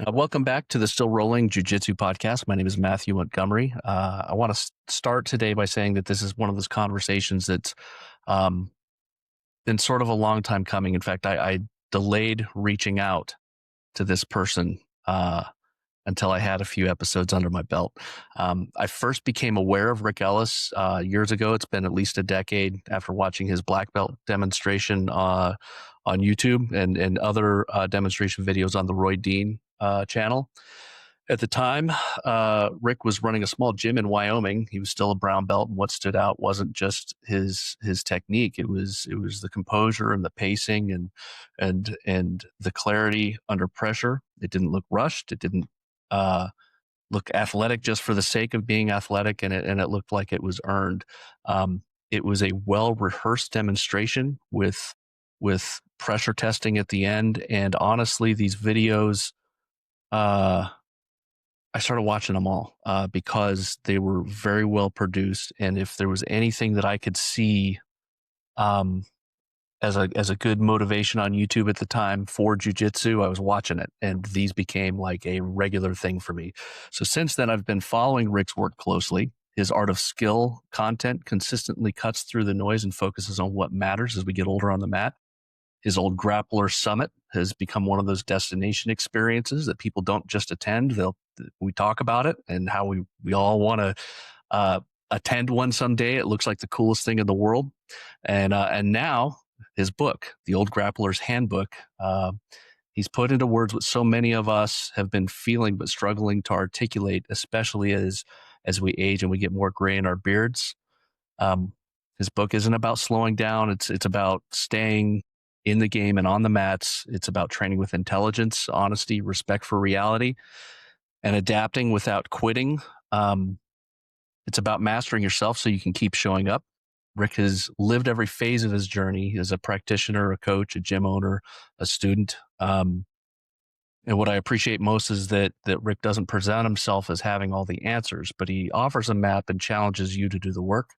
Welcome back to the Still Rolling Jiu-Jitsu podcast. My name is Matthew Montgomery. I want to start today by saying that this is one of those conversations that's um, been sort of a long time coming. In fact, I delayed reaching out to this person until I had a few episodes under my belt. I first became aware of Rick Ellis years ago. It's been at least a decade after watching his black belt demonstration on YouTube and other demonstration videos on the Roy Dean channel. At the time, Rick was running a small gym in Wyoming. He was still a brown belt, and what stood out wasn't just his technique. It was the composure and the pacing and the clarity under pressure. It didn't look rushed. It didn't uh, look athletic just for the sake of being athletic, and it looked like it was earned. It was a well rehearsed demonstration with pressure testing at the end, and honestly, these videos. I started watching them all because they were very well produced, and if there was anything that I could see um, as a good motivation on YouTube at the time for jujitsu, I was watching it, and these became like a regular thing for me. So since then, I've been following Rick's work closely. His Art of Skill content consistently cuts through the noise and focuses on what matters as we get older on the mat. His Old Grappler Summit has become one of those destination experiences that people don't just attend. We talk about it and how we all want to attend one someday. It looks like the coolest thing in the world. And now his book, The Old Grappler's Handbook, he's put into words what so many of us have been feeling but struggling to articulate, especially as we age and we get more gray in our beards. His book isn't about slowing down. It's about staying in the game and on the mats. It's about training with intelligence, honesty, respect for reality, and adapting without quitting. It's about mastering yourself so you can keep showing up. Rick has lived every phase of his journey as a practitioner, a coach, a gym owner, a student. And what I appreciate most is that Rick doesn't present himself as having all the answers, but he offers a map and challenges you to do the work.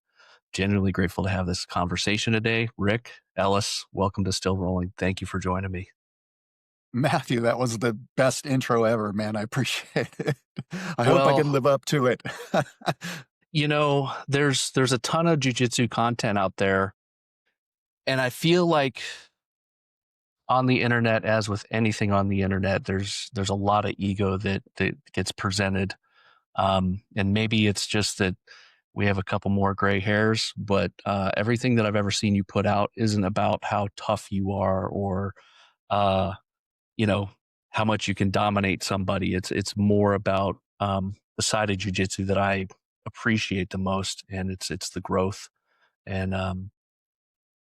Genuinely grateful to have this conversation today. Rick Ellis, welcome to Still Rolling. Thank you for joining me. Matthew, that was the best intro ever, man. I appreciate it. I hope I can Well, live up to it. there's a ton of jujitsu content out there, and I feel like on the internet, as with anything on the internet, there's a lot of ego that gets presented, and maybe it's just that we have a couple more gray hairs, but everything that I've ever seen you put out isn't about how tough you are or uh, you know, how much you can dominate somebody. It's more about the side of jujitsu that I appreciate the most, and it's the growth and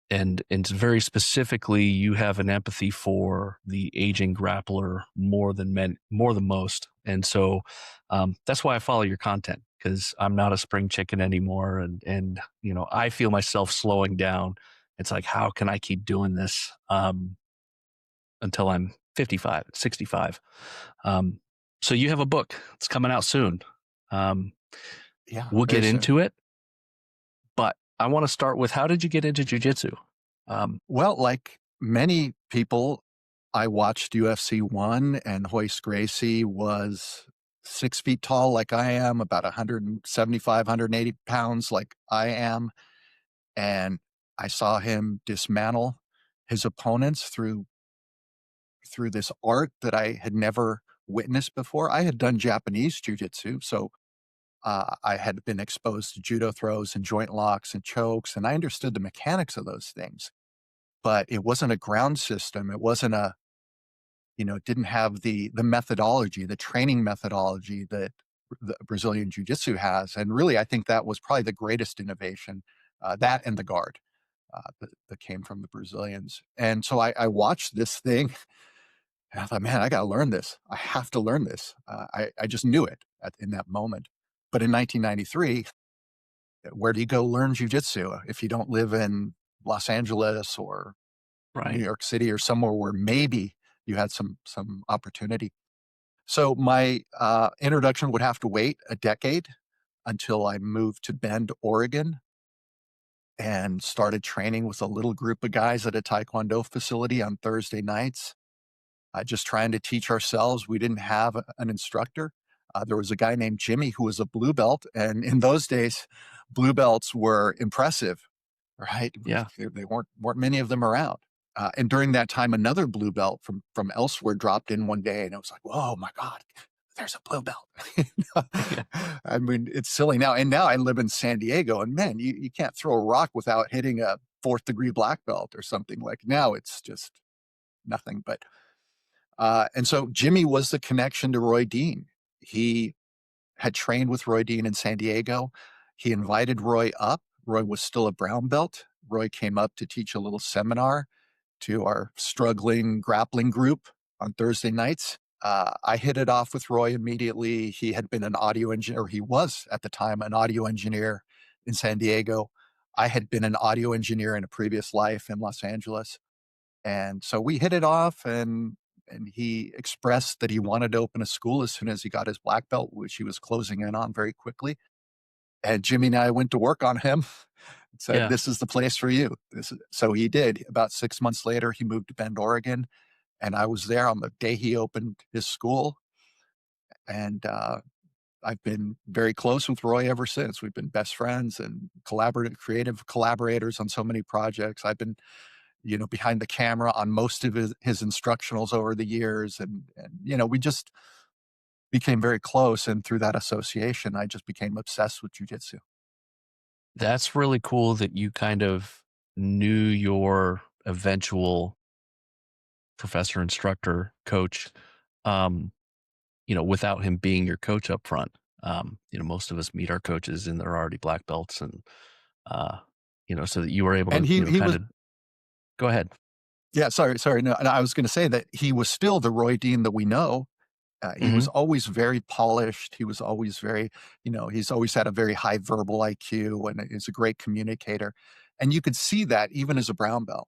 and very specifically, you have an empathy for the aging grappler more than most, and so that's why I follow your content, because I'm not a spring chicken anymore, and I feel myself slowing down. It's like, how can I keep doing this until I'm 55, 65? So you have a book. It's coming out soon. Um, Yeah, we'll very get soon. into it, but I want to start with, how did you get into jujitsu? Well, like many people, I watched UFC 1, and Hoist Gracie was 6 feet tall like I am, about 175, 180 pounds like I am. And I saw him dismantle his opponents through this art that I had never witnessed before. I had done Japanese jiu-jitsu, so I had been exposed to judo throws and joint locks and chokes, and I understood the mechanics of those things. But it wasn't a ground system. It wasn't it didn't have the methodology, the training methodology that the Brazilian jiu-jitsu has. And really, I think that was probably the greatest innovation, that and the guard that came from the Brazilians. And so I watched this thing, and I thought, man, I got to learn this. I have to learn this. I just knew it in that moment. But in 1993, where do you go learn jujitsu if you don't live in Los Angeles or New Right. York City or somewhere where maybe you had some opportunity? So my introduction would have to wait a decade until I moved to Bend, Oregon, and started training with a little group of guys at a Taekwondo facility on Thursday nights. just trying to teach ourselves. We didn't have an instructor. There was a guy named Jimmy who was a blue belt, and in those days, blue belts were impressive, right? Yeah. They weren't many of them around. And during that time, another blue belt from elsewhere dropped in one day, and it was like, "Whoa, my God, there's a blue belt!" You know? Yeah. I mean, it's silly now. And now I live in San Diego, and man, you can't throw a rock without hitting a fourth degree black belt or something. Like now, it's just nothing. But and so Jimmy was the connection to Roy Dean. He had trained with Roy Dean in San Diego. He invited Roy up. Roy was still a brown belt. Roy came up to teach a little seminar to our struggling grappling group on Thursday nights. I hit it off with Roy immediately. He had been an audio engineer. He was at the time an audio engineer in San Diego. I had been an audio engineer in a previous life in Los Angeles. And so we hit it off, and he expressed that he wanted to open a school as soon as he got his black belt, which he was closing in on very quickly. And Jimmy and I went to work on him and said, Yeah. "This is the place for you." So he did. About 6 months later, he moved to Bend, Oregon, and I was there on the day he opened his school. And I've been very close with Roy ever since. We've been best friends and creative collaborators on so many projects. I've been, behind the camera on most of his instructionals over the years. And, we just became very close. And through that association, I just became obsessed with jujitsu. That's really cool that you kind of knew your eventual professor, instructor, coach, um, without him being your coach up front. Most of us meet our coaches and they're already black belts, and uh, so that you were able And to, he kind was, of go ahead. yeah, sorry. No, and I was going to say that he was still the Roy Dean that we know. He Hmm. was always very polished. He was always very, he's always had a very high verbal IQ and is a great communicator. And you could see that even as a brown belt.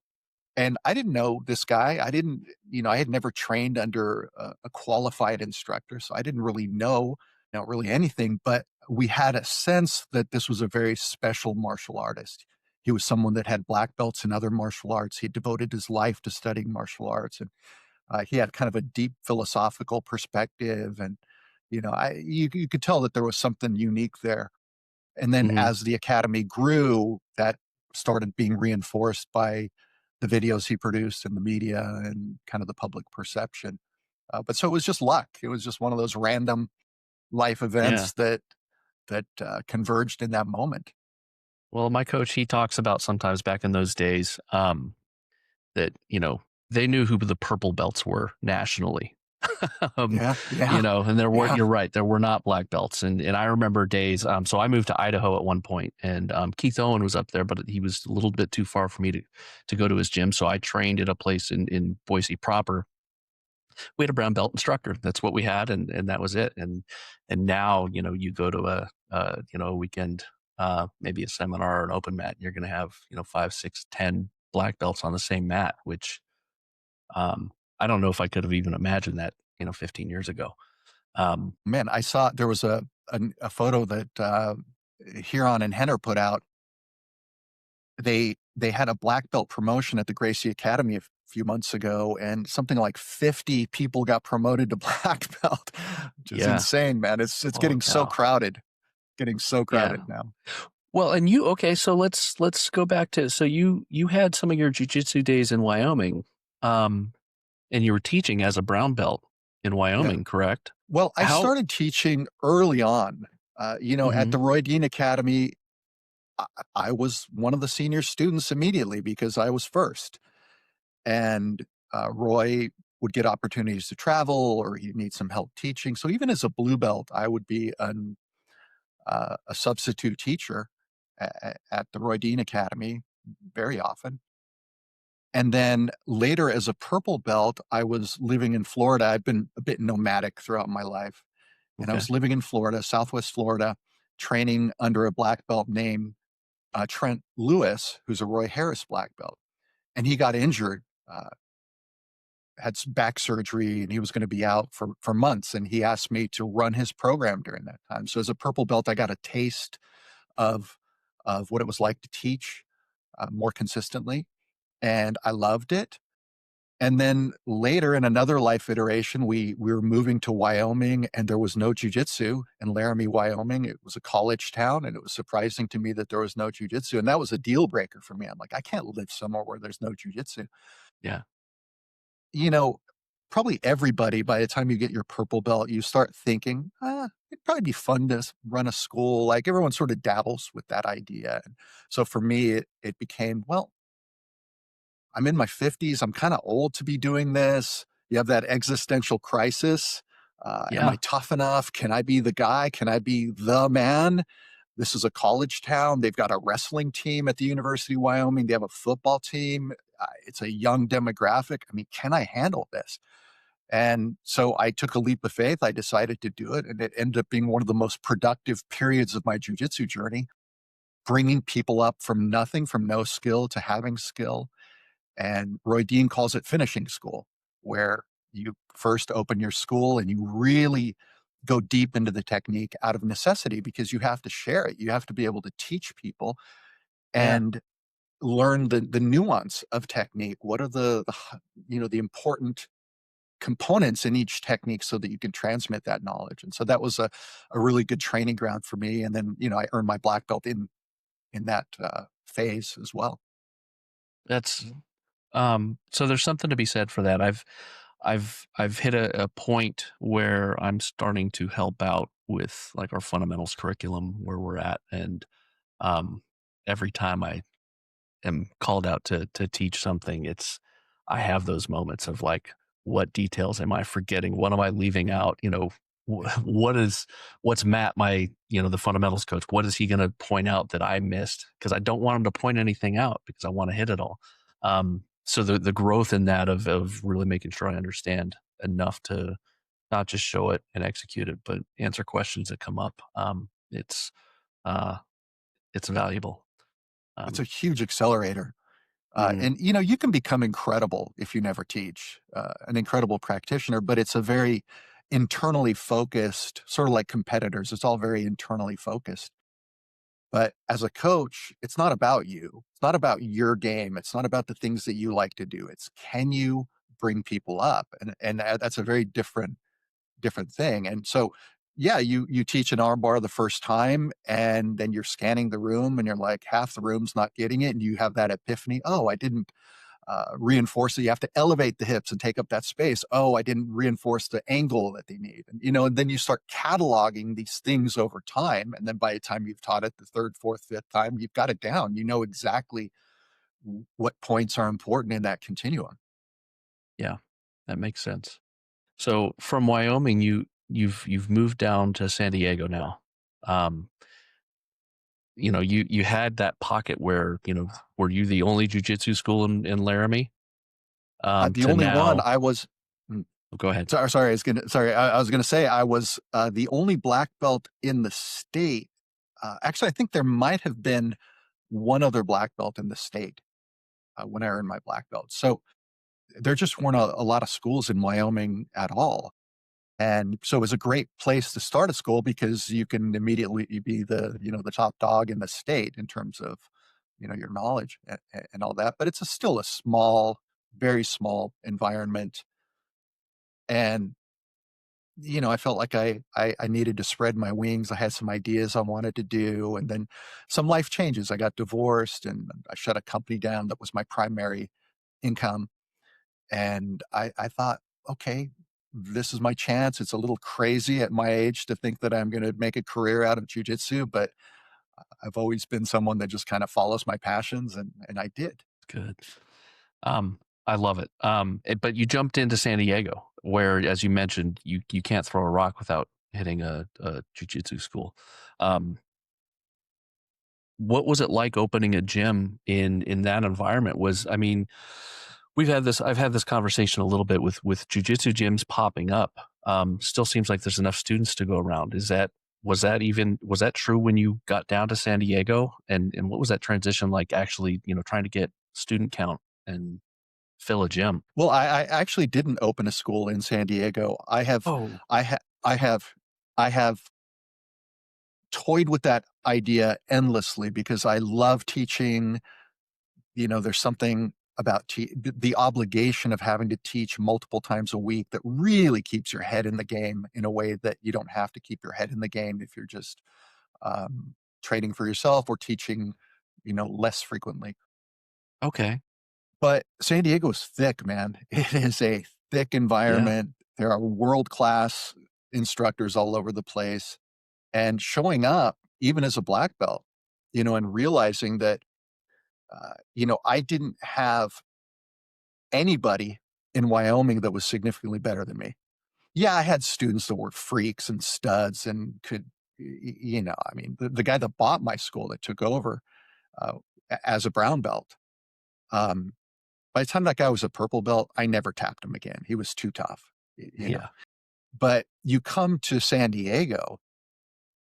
And I didn't know this guy. I didn't, I had never trained under a qualified instructor. So I didn't really know, really anything, but we had a sense that this was a very special martial artist. He was someone that had black belts in other martial arts. He devoted his life to studying martial arts. And he had kind of a deep philosophical perspective. And, you could tell that there was something unique there. And then Hmm. as the academy grew, that started being reinforced by the videos he produced in the media and kind of the public perception. But so it was just luck. It was just one of those random life Yeah. events that converged in that moment. Well, my coach, he talks about sometimes back in those days, that, they knew who the purple belts were nationally. um, Yeah, yeah, and there weren't, yeah. you're right, there were not black belts. And I remember days, so I moved to Idaho at one point, and Keith Owen was up there, but he was a little bit too far for me to go to his gym. So I trained at a place in Boise proper. We had a brown belt instructor. That's what we had. And that was it. And now, you go to a weekend, maybe a seminar or an open mat, and you're going to have, 5, 6, 10 black belts on the same mat, which, um, I don't know if I could have even imagined that, 15 years ago. Um, Man, I saw there was a photo that Huron and Henner put out. They had a black belt promotion at the Gracie Academy a few months ago, and something like 50 people got promoted to black belt, which is yeah. insane, man. It's Holy getting so cow. crowded, Yeah. now. Well, and okay, so let's go back to, so you had some of your jujitsu days in Wyoming, um, and you were teaching as a brown belt in Yeah. Wyoming, correct? Well, I How? started teaching early on. At Hmm. the Roy Dean Academy, I was one of the senior students immediately because I was first. And Roy would get opportunities to travel or he'd need some help teaching. So even as a blue belt, I would be a substitute teacher at the Roy Dean Academy very often. And then later, as a purple belt, I was living in Florida. I've been a bit nomadic throughout my life. And I Okay. was living in Florida, Southwest Florida, training under a black belt named Trent Lewis, who's a Roy Harris black belt. And he got injured, had some back surgery, and he was going to be out for months. And he asked me to run his program during that time. So as a purple belt, I got a taste of what it was like to teach more consistently, and I loved it. And then later in another life iteration, we were moving to Wyoming and there was no jujitsu in Laramie, Wyoming. It was a college town and it was surprising to me that there was no jujitsu. And that was a deal breaker for me. I'm like, I can't live somewhere where there's no jujitsu. Yeah. You know, probably everybody, by the time you get your purple belt, you start thinking, it'd probably be fun to run a school. Like everyone sort of dabbles with that idea. And so for me, it became, well, I'm in my 50s. I'm kind of old to be doing this. You have that existential crisis. Am I Yeah. tough enough? Can I be the guy? Can I be the man? This is a college town. They've got a wrestling team at the University of Wyoming. They have a football team. It's a young demographic. I mean, can I handle this? And so I took a leap of faith. I decided to do it. And it ended up being one of the most productive periods of my jujitsu journey, bringing people up from nothing, from no skill to having skill. And Roy Dean calls it finishing school, where you first open your school and you really go deep into the technique out of necessity because you have to share it. You have to be able to teach people Yeah. and learn the nuance of technique. What are the important components in each technique so that you can transmit that knowledge. And so that was a really good training ground for me. And then, I earned my black belt in that phase as well. That's so there's something to be said for that. I've hit a point where I'm starting to help out with like our fundamentals curriculum where we're at. And um every time I am called out to teach something, I have those moments of like, what details am I forgetting? What am I leaving out? What's Matt, my, the fundamentals coach, what is he going to point out that I missed? Because I don't want him to point anything out because I want to hit it all. So the growth in that of really making sure I understand enough to not just show it and execute it, but answer questions that come up. Uh, it's valuable. It's a Um, huge accelerator. mm, And you can become incredible if you never teach, an incredible practitioner, but it's a very internally focused, sort of like competitors. It's all very internally focused. But as a coach, it's not about you. It's not about your game. It's not about the things that you like to do. It's can you bring people up? And that's a very different thing. And so, yeah, you teach an arm bar the first time, and then you're scanning the room, and you're like, half the room's not getting it, and you have that epiphany. Oh, I didn't reinforce it. You have to elevate the hips and take up that space. Oh, I didn't reinforce the angle that they need. And then you start cataloging these things over time. And then by the time you've taught it the third, fourth, fifth time, you've got it down. You know exactly what points are important in that continuum. yeah, that makes sense. So from Wyoming, you've moved down to San Diego now. Um, you had that pocket where, were you the only jujitsu school in Laramie? The To only one now, I was, mm, go ahead. I was gonna say I was the only black belt in the state. Actually, I think there might have been one other black belt in the state when I earned my black belt. So there just weren't a lot of schools in Wyoming at all. And so it was a great place to start a school because you can immediately be the top dog in the state in terms of, your knowledge and all that. But it's still a small, very small environment. And, I felt like I needed to spread my wings. I had some ideas I wanted to do. And then some life changes. I got divorced and I shut a company down that was my primary income. And I thought, okay, this is my chance. It's a little crazy at my age to think that I'm going to make a career out of jujitsu, but I've always been someone that just kind of follows my passions, and I did. Good. Um, I love it. But you jumped into San Diego, where, as you mentioned, you can't throw a rock without hitting a jujitsu school. Um, what was it like opening a gym in that environment? I mean, I've had this conversation a little bit with jujitsu gyms popping up. Still seems like there's enough students to go around. Was that true when you got down to San Diego? And what was that transition like, actually, trying to get student count and fill a gym? Well, I actually didn't open a school in San Diego. Oh, I ha, I have toyed with that idea endlessly because I love teaching. There's something about the obligation of having to teach multiple times a week that really keeps your head in the game in a way that you don't have to keep your head in the game if you're just um, training for yourself or teaching, less frequently. Okay. But San Diego is thick, man. It is a thick Yeah. environment. There are world class instructors all over the place. And showing up, even as a black belt, and realizing that, I didn't have anybody in Wyoming that was significantly better than me. Yeah, I had students that were freaks and studs and could, I mean, the guy that bought my school that took over uh, as a brown belt. Um, by the time that guy was a purple belt, I never tapped him again. He was too tough, you know. Yeah. But you come to San Diego,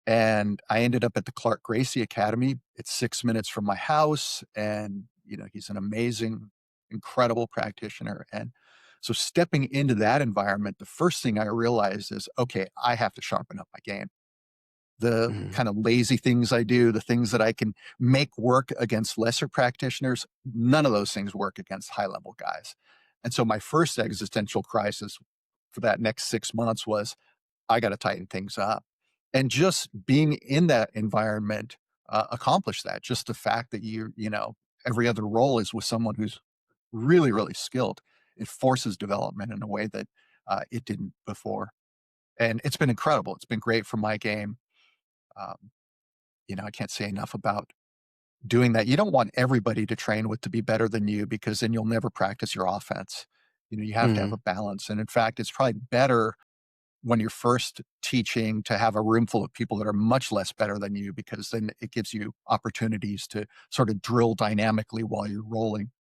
and I ended up at the Clark Gracie Academy. It's 6 minutes from my house, and he's an amazing, incredible practitioner. And so, stepping into that environment, the first thing I realized is, okay, I have to sharpen up my game. The Mhm. kind of lazy things I do, the things that I can make work against lesser practitioners, none of those things work against high level guys. And so my first existential crisis for that next 6 months was I got to tighten things up. And just being in that environment accomplished that. Just the fact that every other role is with someone who's really, really skilled. It forces development in a way that it didn't before. And it's been incredible. It's been great for my game. Um, I can't say enough about doing that. You don't want everybody to train with to be better than you because then you'll never practice your offense. You have to have Mhm. a balance. And in fact, it's probably better when you're first teaching to have a room full of people that are much less better than you because then it gives you opportunities to sort of drill dynamically while you're rolling.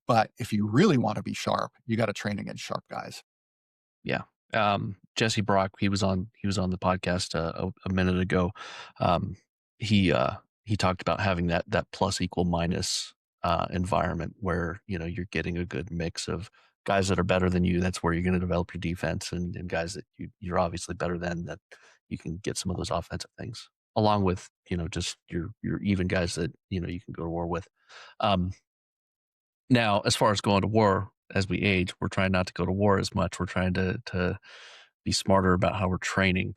But if you really want to be sharp, you got to train against sharp guys. Yeah. Jesse Brock, he was on the podcast a minute ago. Um, he he talked about having that plus equal minus environment where you're getting a good mix of guys that are better than you. That's where you're going to develop your defense, and guys that you're obviously better than, that you can get some of those offensive things, along with just your even guys that you can go to war with. Um, Now, as far as going to war, as we age, we're trying not to go to war as much. We're trying to be smarter about how we're training.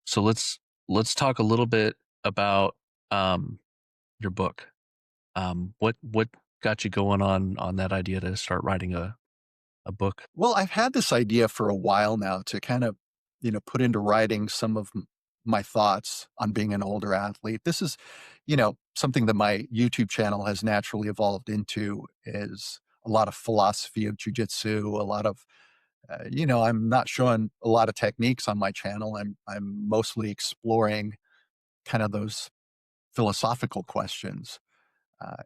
So let's talk a little bit about your book. What got you going on that idea to start writing a book? Well, I've had this idea for a while now to kind of, put into writing some of my thoughts on being an older athlete. This is, something that my YouTube channel has naturally evolved into is a lot of philosophy of jujitsu, a lot of, I'm not showing a lot of techniques on my channel. I'm mostly exploring kind of those philosophical questions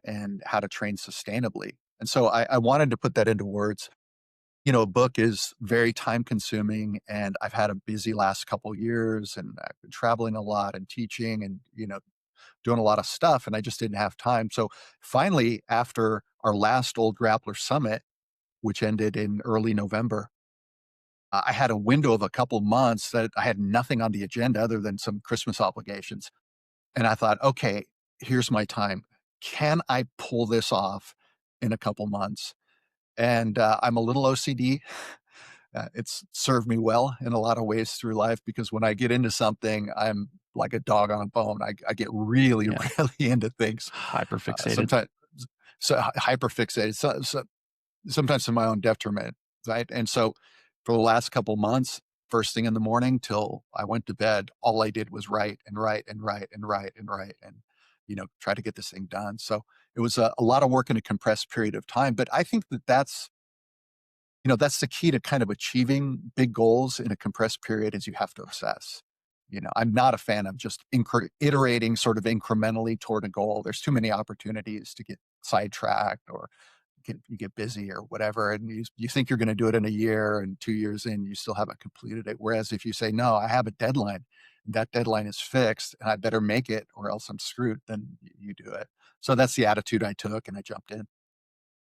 and how to train sustainably. And so I wanted to put that into words. A book is very time consuming and I've had a busy last couple years and I've been traveling a lot and teaching and, doing a lot of stuff and I just didn't have time. So finally, after our last Old Grappler Summit, which ended in early November, I had a window of a couple months that I had nothing on the agenda other than some Christmas obligations. And I thought, okay, here's my time. Can I pull this off in a couple months? And I'm a little OCD. It's served me well in a lot of ways through life because when I get into something, I'm like a dog on a bone. I get really, Yeah, really into things. hyper fixated. Sometimes, so hyper fixated. Sometimes to my own detriment, right? And so, for the last couple months, first thing in the morning till I went to bed, all I did was write and write and write and write and write and try to get this thing done. So it was a lot of work in a compressed period of time. But I think that that's the key to kind of achieving big goals in a compressed period is you have to obsess. I'm not a fan of just iterating sort of incrementally toward a goal. There's too many opportunities to get sidetracked or you get busy or whatever. And you think you're going to do it in a year and 2 years in, you still haven't completed it. Whereas if you say, no, I have a deadline, that deadline is fixed and I better make it or else I'm screwed, then you do it. So that's the attitude I took and I jumped in.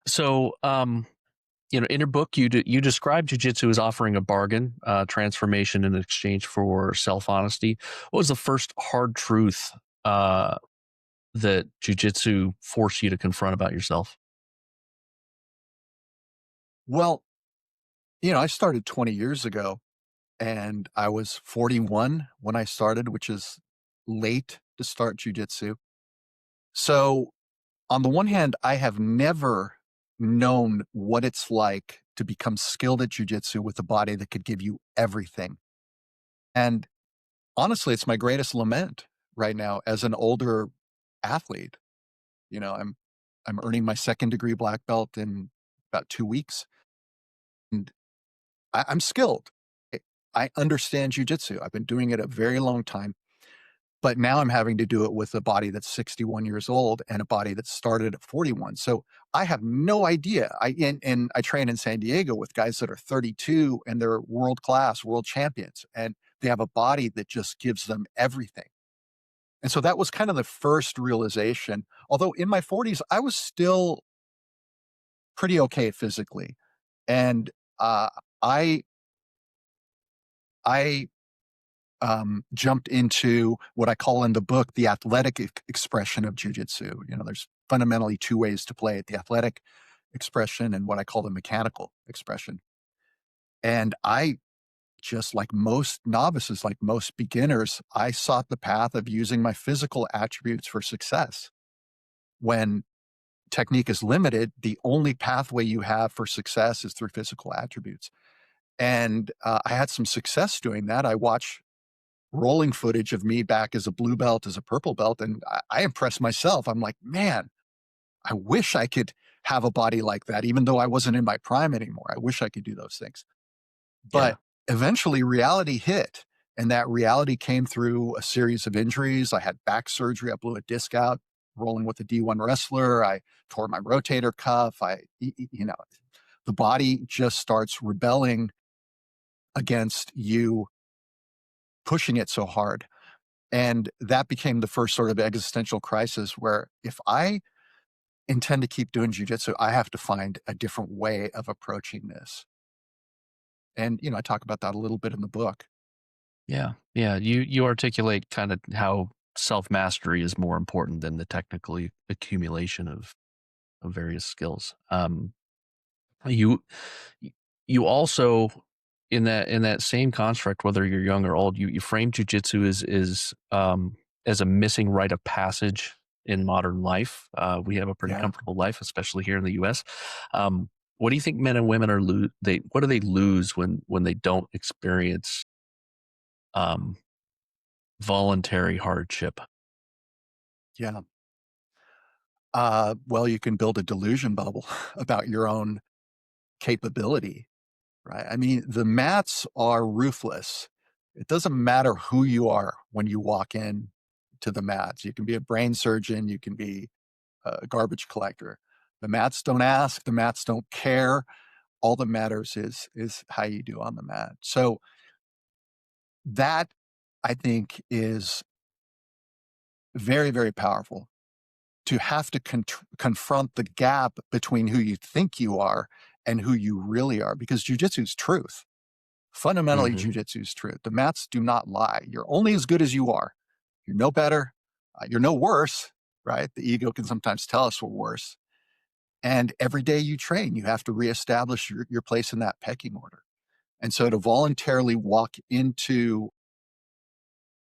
So, in your book, you describe jujitsu as offering a bargain, transformation in exchange for self honesty. What was the first hard truth that jujitsu forced you to confront about yourself? Well, I started 20 years ago and I was 41 when I started, which is late to start jujitsu. So, on the one hand, I have never known what it's like to become skilled at jujitsu with a body that could give you everything. And honestly, it's my greatest lament right now as an older athlete. You know, I'm I'm earning my second degree black belt in about 2 weeks, and I'm skilled. I I understand jujitsu. I've been doing it a very long time, but now I'm having to do it with a body that's 61 years old and a body that started at 41. So I have no idea. And I train in San Diego with guys that are 32 and they're world class, world champions, and they have a body that just gives them everything. And so that was kind of the first realization. Although in my 40s, I was still pretty okay physically. And uh, I I jumped into what I call in the book the athletic expression of jujitsu. There's fundamentally two ways to play it: the athletic expression and what I call the mechanical expression. And I, just like most novices, like most beginners, I sought the path of using my physical attributes for success. When technique is limited, the only pathway you have for success is through physical attributes. And I had some success doing that. I watch rolling footage of me back as a blue belt, as a purple belt, and I impressed myself. I'm like, man, I wish I could have a body like that, even though I wasn't in my prime anymore. I wish I could do those things. Yeah. But eventually reality hit, and that reality came through a series of injuries. I had back surgery. I blew a disc out rolling with a D1 wrestler. I tore my rotator cuff. The body just starts rebelling against you pushing it so hard. And that became the first sort of existential crisis where if I intend to keep doing jujitsu, I have to find a different way of approaching this. And, I talk about that a little bit in the book. Yeah. Yeah. You articulate kind of how self mastery is more important than the technical accumulation of various skills. You you also in that same construct, whether you're young or old, you frame jujitsu as a missing rite of passage in modern life. We have a pretty Yeah. comfortable life, especially here in the U.S. Um, what do you think men and women are what do they lose when they don't experience um, voluntary hardship? Yeah. Well, you can build a delusion bubble about your own capability, right? I mean, the mats are ruthless. It doesn't matter who you are when you walk in to the mats. You can be a brain surgeon, you can be a garbage collector. The mats don't ask, the mats don't care. All that matters is how you do on the mat. So that I think is very, very powerful to have to confront the gap between who you think you are and who you really are, because jujitsu is truth. Fundamentally, Hmm. jujitsu is truth. The mats do not lie. You're only as good as you are. You're no better. You're no worse, right? The ego can sometimes tell us we're worse. And every day you train, you have to reestablish your place in that pecking order. And so to voluntarily walk into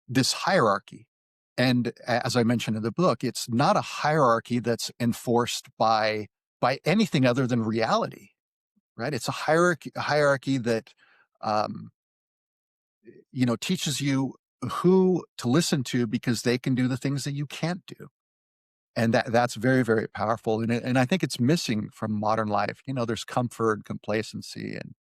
this hierarchy, and as I mentioned in the book, it's not a hierarchy that's enforced by anything other than reality, right? It's a hierarchy that um, teaches you who to listen to because they can do the things that you can't do. And that's very, very powerful. And I think it's missing from modern life. There's comfort, complacency, and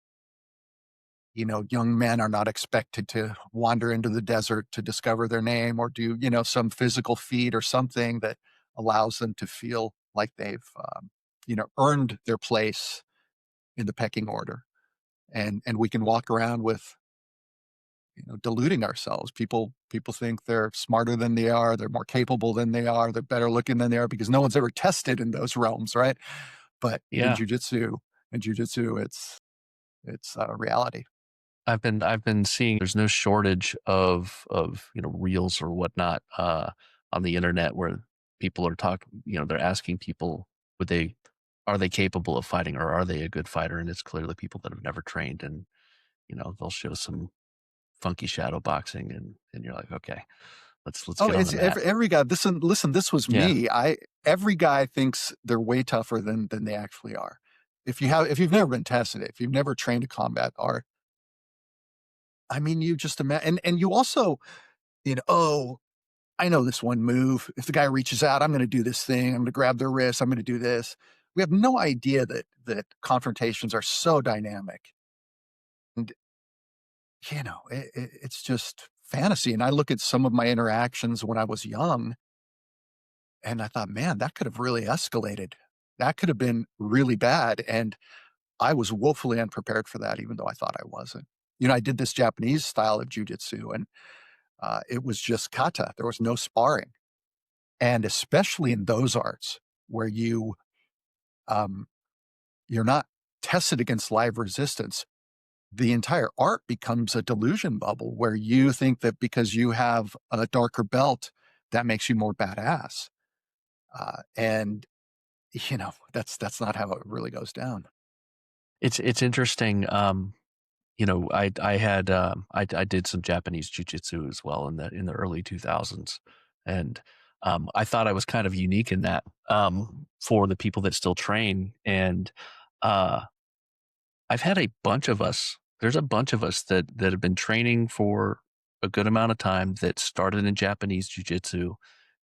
young men are not expected to wander into the desert to discover their name or do, some physical feat or something that allows them to feel like they've, earned their place in the pecking order. And we can walk around with, deluding ourselves. People think they're smarter than they are, they're more capable than they are, they're better looking than they are because no one's ever tested in those realms, right? But Yeah. in jujitsu, it's reality. I've been seeing there's no shortage of reels or whatnot on the internet where people are talking, they're asking people would they are they capable of fighting, or are they a good fighter? And it's clearly people that have never trained, and they'll show some funky shadow boxing, and you're like, okay, let's Oh, get on the it's mat. every guy. Listen, this was Yeah. me. Every guy thinks they're way tougher than they actually are. If you've never been tested, if you've never trained a combat art, I mean, you just imagine, and you also, oh, I know this one move. If the guy reaches out, I'm going to do this thing. I'm going to grab their wrist. I'm going to do this. We have no idea that confrontations are so dynamic, and it's just fantasy. And I look at some of my interactions when I was young, and I thought, man, that could have really escalated. That could have been really bad, and I was woefully unprepared for that, even though I thought I wasn't. I did this Japanese style of jujitsu, and it was just kata. There was no sparring. And especially in those arts where um, you're not tested against live resistance, the entire art becomes a delusion bubble where you think that because you have a darker belt, that makes you more badass. And that's not how it really goes down. It's interesting. I had I did some Japanese jiu-jitsu as well in the early 2000s, and I thought I was kind of unique in that, for the people that still train. And uh, I've had a bunch of us. There's a bunch of us that have been training for a good amount of time that started in Japanese jiu-jitsu,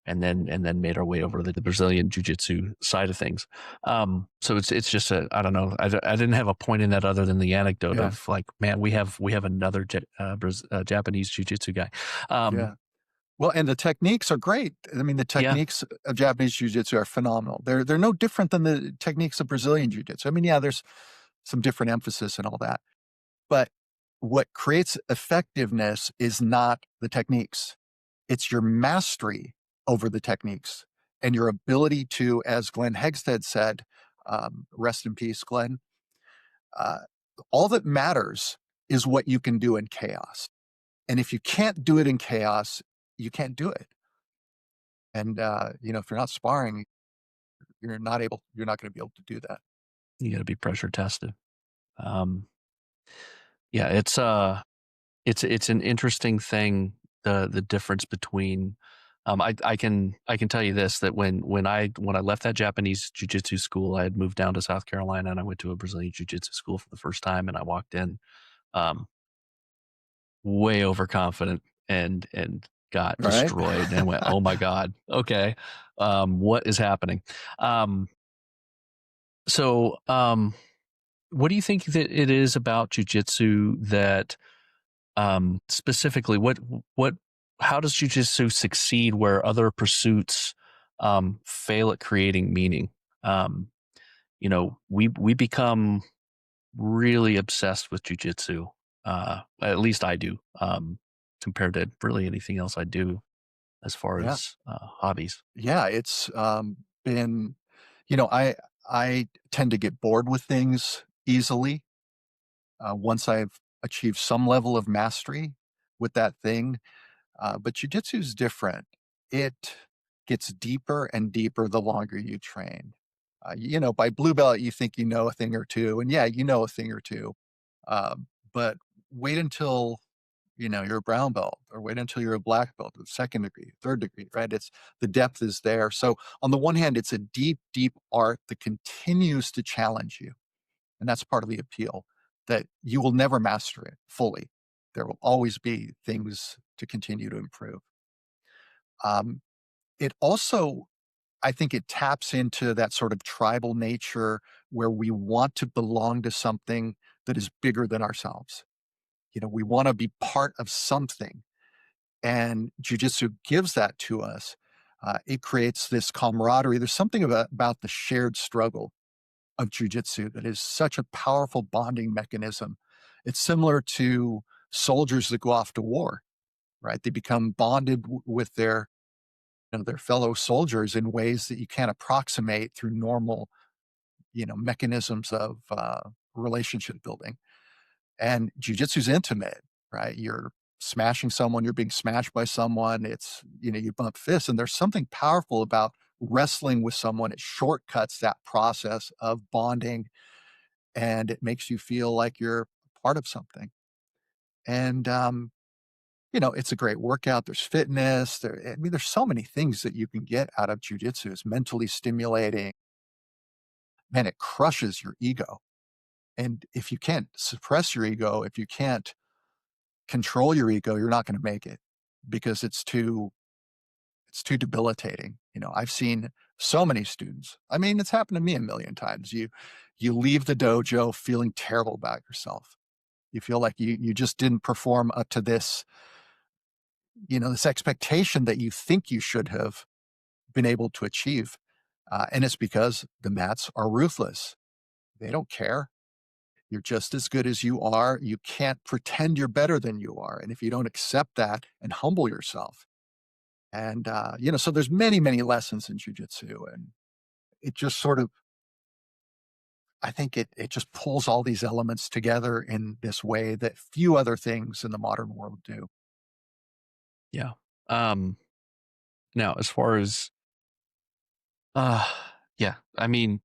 and then made our way over to the Brazilian jiu-jitsu side of things. So it's just I don't know. I didn't have a point in that other than the anecdote Yeah. of like, man, we have another Japanese jiu-jitsu guy. Yeah. Well, and the techniques are great. I mean, the Yeah, techniques of Japanese jiu-jitsu are phenomenal. They're no different than the techniques of Brazilian jiu-jitsu. I mean, yeah, there's some different emphasis and all that. But what creates effectiveness is not the techniques. It's your mastery over the techniques and your ability to, as Glenn Hegstead said, rest in peace, Glenn. Uh, all that matters is what you can do in chaos. And if you can't do it in chaos, you can't do it. And if you're not sparring, you're not going to be able to do that. you got to be pressure tested. Um, yeah, it's an interesting thing, the difference between. I can tell you this, that when I left that Japanese jiu-jitsu school, I had moved down to South Carolina, and I went to a Brazilian jiu-jitsu school for the first time, and I walked in um, way overconfident and got Right? destroyed, and went, oh my god, okay, what is happening? Um, so what do you think that it is about jiu-jitsu that, specifically, what how does jujitsu succeed where other pursuits fail at creating meaning? Um, we become really obsessed with jujitsu. At least I do, compared to really anything else I do as far Yeah. as hobbies. Yeah. It's been, I tend to get bored with things easily. Once I've achieved some level of mastery with that thing. But jujitsu is different. It gets deeper and deeper the longer you train. By blue belt, you think you know a thing or two, and yeah, you know a thing or two. But wait until you're a brown belt, or wait until you're a black belt, second degree, third degree, right? It's the depth is there. So on the one hand, it's a deep, deep art that continues to challenge you, and that's part of the appeal. That you will never master it fully. There will always be things to continue to improve. Um, it also, I think it taps into that sort of tribal nature where we want to belong to something that is bigger than ourselves. We want to be part of something. And jujitsu gives that to us. It creates this camaraderie. There's something about the shared struggle of jujitsu that is such a powerful bonding mechanism. It's similar to soldiers that go off to war, right? They become bonded with their fellow soldiers in ways that you can't approximate through normal, mechanisms of relationship building. And jujitsu's intimate, right? You're smashing someone, you're being smashed by someone. It's, you bump fists, and there's something powerful about wrestling with someone, it shortcuts that process of bonding, and it makes you feel like you're part of something. And, it's a great workout. There's fitness. I mean, there's so many things that you can get out of jujitsu. It's mentally stimulating. Man, it crushes your ego. And if you can't suppress your ego, if you can't control your ego, you're not going to make it because it's too debilitating. I've seen so many students. I mean, it's happened to me a million times. You leave the dojo feeling terrible about yourself. You feel like you just didn't perform up to this expectation that you think you should have been able to achieve. And it's because the mats are ruthless. They don't care. You're just as good as you are. You can't pretend you're better than you are. And if you don't accept that and humble yourself, and so there's many, many lessons in jujitsu, and it just sort of, I think it just pulls all these elements together in this way that few other things in the modern world do. Yeah. Um, Now, as far as, uh, yeah, I mean,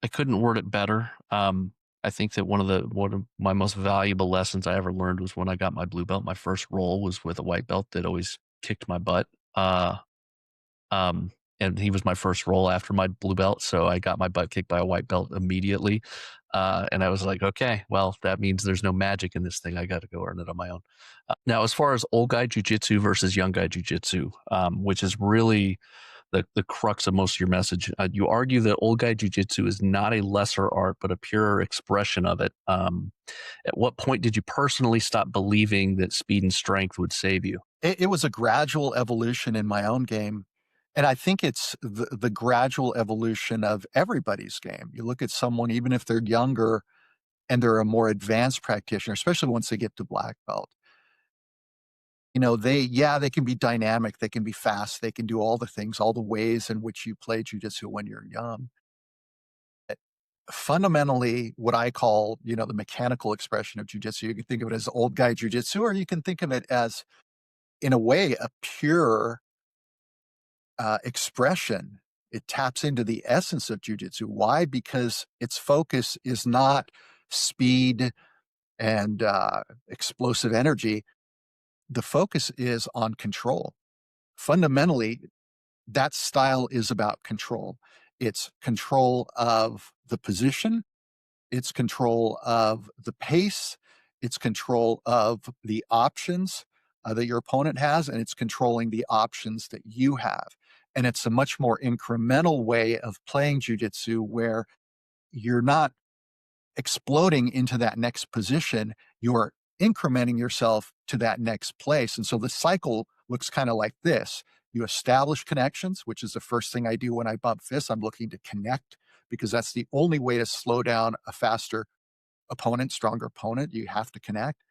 I couldn't word it better. I think that one of my most valuable lessons I ever learned was when I got my blue belt. My first role was with a white belt that always kicked my butt. Um, and he was my first role after my blue belt, so I got my butt kicked by a white belt immediately. And I was like, okay, well, that means there's no magic in this thing. I got to go earn it on my own. Now, as far as old guy jujitsu versus young guy jujitsu, which is really the crux of most of your message. You argue that old guy jujitsu is not a lesser art, but a purer expression of it. At what point did you personally stop believing that speed and strength would save you? It was a gradual evolution in my own game. And I think it's the gradual evolution of everybody's game. You look at someone, even if they're younger and they're a more advanced practitioner, especially once they get to black belt, they can be dynamic, they can be fast, they can do all the things, all the ways in which you play jujitsu when you're young. Fundamentally, what I call, the mechanical expression of jujitsu, you can think of it as old guy jujitsu, or you can think of it as, in a way, a pure expression. It taps into the essence of jujitsu. Why? Because its focus is not speed and explosive energy. The focus is on control. Fundamentally, that style is about control. It's control of the position, it's control of the pace, it's control of the options that your opponent has, and it's controlling the options that you have. And it's a much more incremental way of playing jujitsu where you're not exploding into that next position, you're incrementing yourself to that next place. And so the cycle looks kind of like this. You establish connections, which is the first thing I do when I bump fists. I'm looking to connect because that's the only way to slow down a faster opponent, stronger opponent. You have to connect.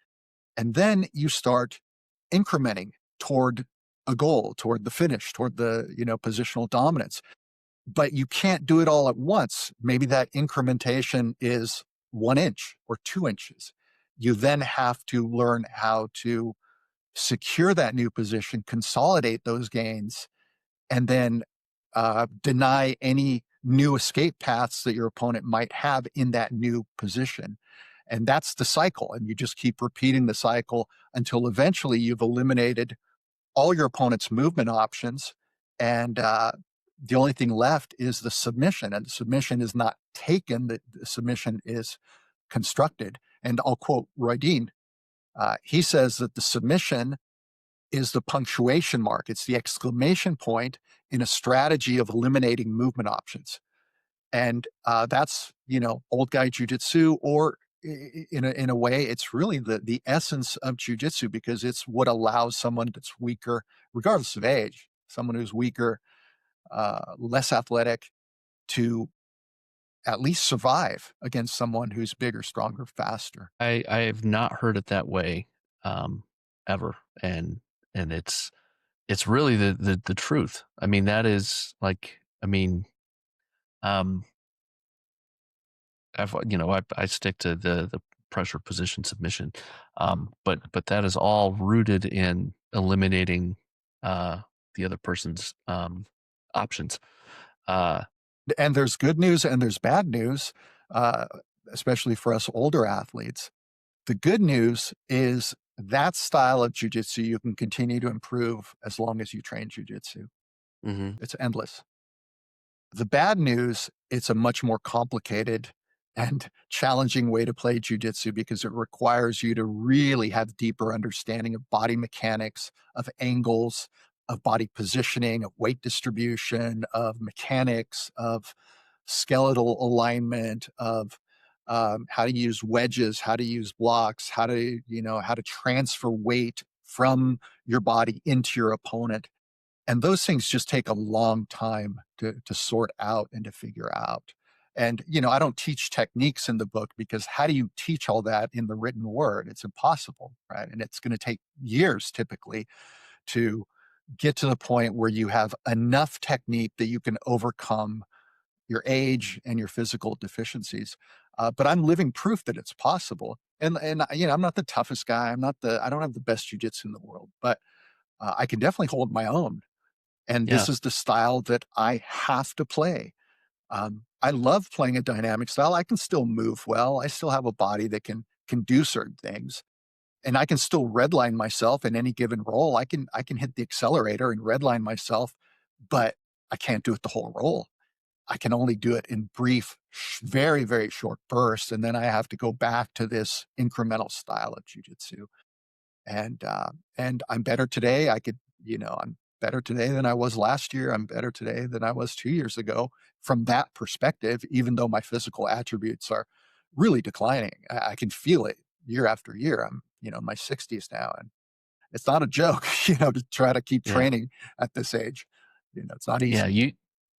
And then you start incrementing toward a goal, toward the finish, toward the, positional dominance. But you can't do it all at once. Maybe that incrementation is 1 inch or 2 inches. You then have to learn how to secure that new position, consolidate those gains, and then deny any new escape paths that your opponent might have in that new position. And that's the cycle. And you just keep repeating the cycle until eventually you've eliminated all your opponent's movement options. And the only thing left is the submission. And the submission is not taken, the submission is constructed. And I'll quote Roy Dean. He says that the submission is the punctuation mark, it's the exclamation point in a strategy of eliminating movement options. And that's, old guy jujitsu, or in a way, it's really the essence of jujitsu because it's what allows someone that's weaker, regardless of age, someone who's weaker, less athletic, to at least survive against someone who's bigger, stronger, faster. I have not heard it that way, ever, and it's really the truth. I mean, that is like, I mean, um, I stick to the pressure position submission, but that is all rooted in eliminating the other person's options. Uh, And there's good news and there's bad news, uh, especially for us older athletes. The good news is that style of jujitsu you can continue to improve as long as you train jujitsu. mhm. It's endless. The bad news, it's a much more complicated and challenging way to play jujitsu because it requires you to really have deeper understanding of body mechanics, of angles, of body positioning, of weight distribution, of mechanics, of skeletal alignment, of how to use wedges, how to use blocks, how to transfer weight from your body into your opponent. And those things just take a long time to sort out and to figure out. And, I don't teach techniques in the book because how do you teach all that in the written word? It's impossible, right? And it's going to take years typically to get to the point where you have enough technique that you can overcome your age and your physical deficiencies. But I'm living proof that it's possible. And I'm not the toughest guy. I don't have the best jujitsu in the world, but I can definitely hold my own, and Yeah. this is the style that I have to play. I love playing a dynamic style. I can still move well. I still have a body that can do certain things, and I can still redline myself in any given role. I can hit the accelerator and redline myself, but I can't do it the whole role. I can only do it in brief, very very short bursts, and then I have to go back to this incremental style of jujitsu. And I'm better today. I'm better today than I was last year. I'm better today than I was 2 years ago from that perspective, even though my physical attributes are really declining. I can feel it year after year. I'm, in my 60s now, and it's not a joke, to try to keep Yeah. training at this age. It's not Yeah. easy.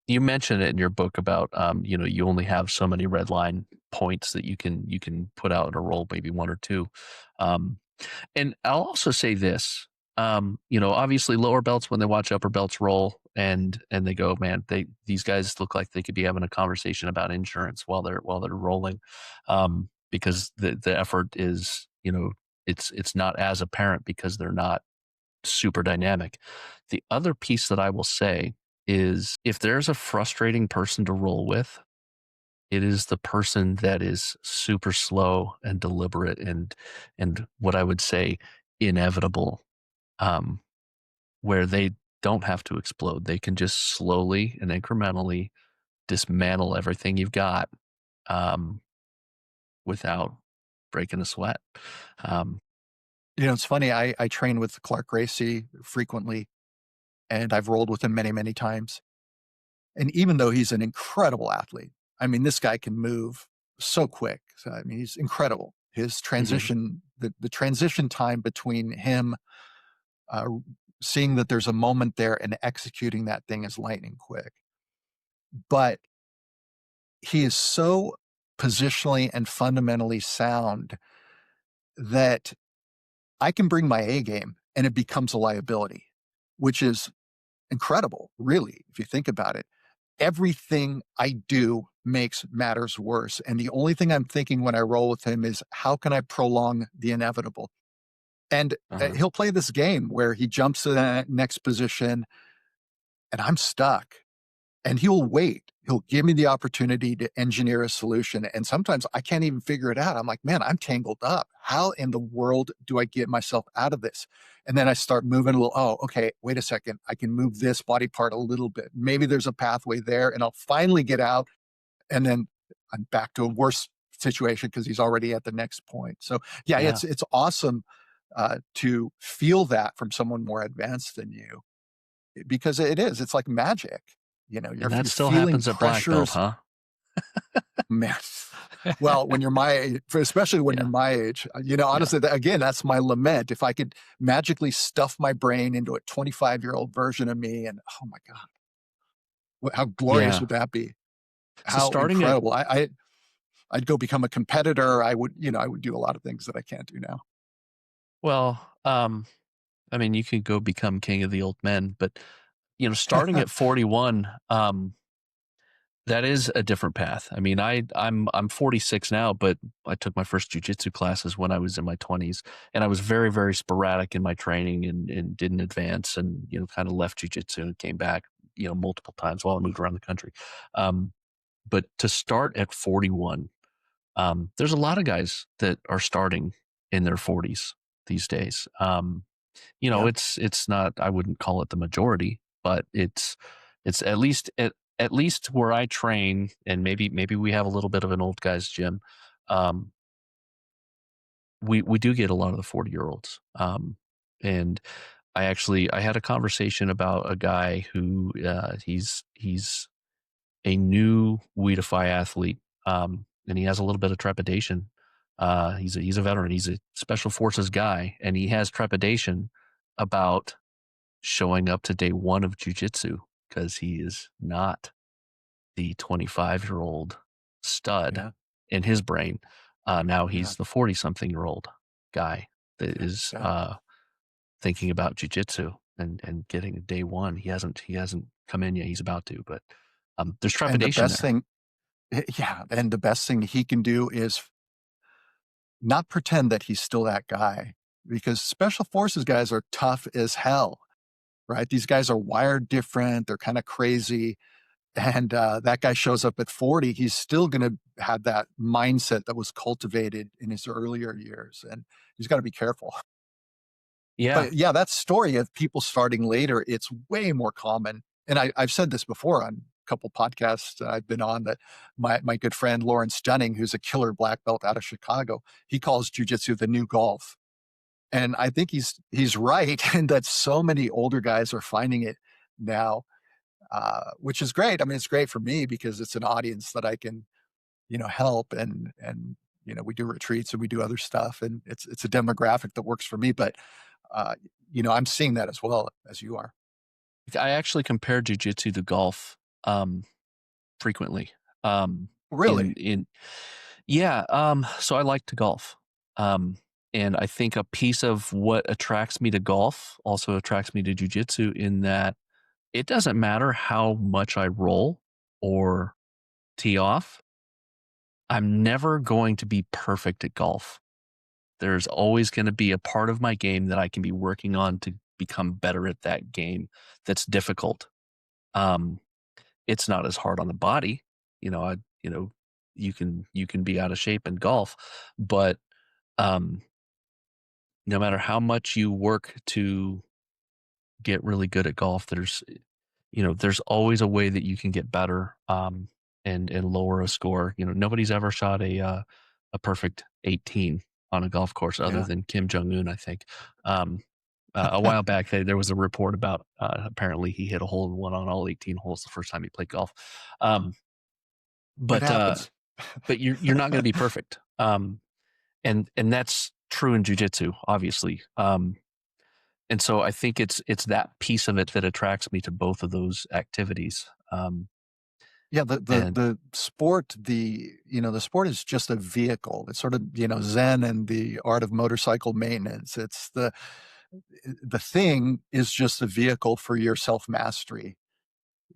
You mentioned it in your book about, you only have so many red line points that you can put out in a roll, maybe one or two. Um, And I'll also say this, obviously lower belts, when they watch upper belts roll and they go, man, these guys look like they could be having a conversation about insurance while they're rolling, because the effort is, it's not as apparent because they're not super dynamic. The other piece that I will say is, if there's a frustrating person to roll with, it is the person that is super slow and deliberate and what I would say inevitable, um, where they don't have to explode. They can just slowly and incrementally dismantle everything you've got, um, without breaking a sweat. Um, It's funny. I train with Clark Gracie frequently, and I've rolled with him many, many times. And even though he's an incredible athlete, I mean, this guy can move so quick. So, I mean, he's incredible. His mhm, transition, the transition time between him uh, seeing that there's a moment there and executing that thing is lightning quick. But he is so positionally and fundamentally sound that I can bring my A game and it becomes a liability, which is incredible, really, if you think about it. Everything I do makes matters worse. And the only thing I'm thinking when I roll with him is how can I prolong the inevitable? And uh-huh, he'll play this game where he jumps to the next position and I'm stuck. And he'll wait. He'll give me the opportunity to engineer a solution. And sometimes I can't even figure it out. I'm like, man, I'm tangled up. How in the world do I get myself out of this? And then I start moving a little. Oh, okay. Wait a second. I can move this body part a little bit. Maybe there's a pathway there. And I'll finally get out. And then I'm back to a worse situation because he's already at the next point. So yeah, yeah, it's awesome to feel that from someone more advanced than you, because it is. It's like magic. and You're that still feeling happens at black belt, pressures, huh? man. Well, when you're my age, especially when you're Yeah, my age, yeah, honestly, again, that's my lament. If I could magically stuff my brain into a 25-year-old version of me, and oh my God, how glorious yeah. would that be? So How starting at incredible. I'd go become a competitor. I would do a lot of things that I can't do now. well, I mean, you could go become king of the old men, but, starting at 41, that is a different path. I mean, I'm 46 now, but I took my first jujitsu classes when I was in my 20s, and I was very, very sporadic in my training and didn't advance and, kind of left jujitsu and came back multiple times while I moved around the country. But to start at 41, there's a lot of guys that are starting in their 40s these days. Yeah. It's not, I wouldn't call it the majority, but it's at least where I train, and maybe we have a little bit of an old guys gym. Um, we do get a lot of the 40-year-olds. And I had a conversation about a guy who he's a new Weedify athlete, and he has a little bit of trepidation. He's a veteran. He's a special forces guy, and he has trepidation about showing up to day one of jujitsu because he is not the 25-year-old stud Yeah. in his brain. Now Yeah. he's the 40-something-year-old guy that Yeah. is Yeah. thinking about jujitsu and getting a day one. He hasn't come in yet. He's about to, but there's And the trepidation best there. thing, yeah. And the best thing he can do is not pretend that he's still that guy, because special forces guys are tough as hell, right? These guys are wired different. They're kind of crazy. And that guy shows up at 40, he's still going to have that mindset that was cultivated in his earlier years. And he's got to be careful. Yeah, But yeah, that story of people starting later, it's way more common. And I've said this before on a couple podcasts that I've been on, that my good friend Lawrence Dunning, who's a killer black belt out of Chicago, he calls jujitsu the new golf. And I think he's right, and that so many older guys are finding it now, which is great. I mean, it's great for me because it's an audience that I can, help, and we do retreats and we do other stuff, and it's a demographic that works for me. But I'm seeing that as well as you are. I actually compare jujitsu to golf frequently. Um, in Really? in Yeah, so I like to golf. Um, and I think a piece of what attracts me to golf also attracts me to jujitsu, in that it doesn't matter how much I roll or tee off. I'm never going to be perfect at golf. There's always going to be a part of my game that I can be working on to become better at that game that's difficult. Um, it's not as hard on the body. You know, I, you know, you can be out of shape in golf, but um, no matter how much you work to get really good at golf, there's always a way that you can get better, and lower a score. Nobody's ever shot a perfect 18 on a golf course other Yeah. than Kim Jong Un, I think. Um, a while back, there was a report about apparently he hit a hole in one on all 18 holes the first time he played golf. Um, It but uh, happens. but you're not going to be perfect, and that's true in jujitsu, obviously. And so I think it's that piece of it that attracts me to both of those activities. Yeah, the And the sport, the sport is just a vehicle. It's sort of, Zen and the art of motorcycle maintenance. It's the thing is just a vehicle for your self-mastery,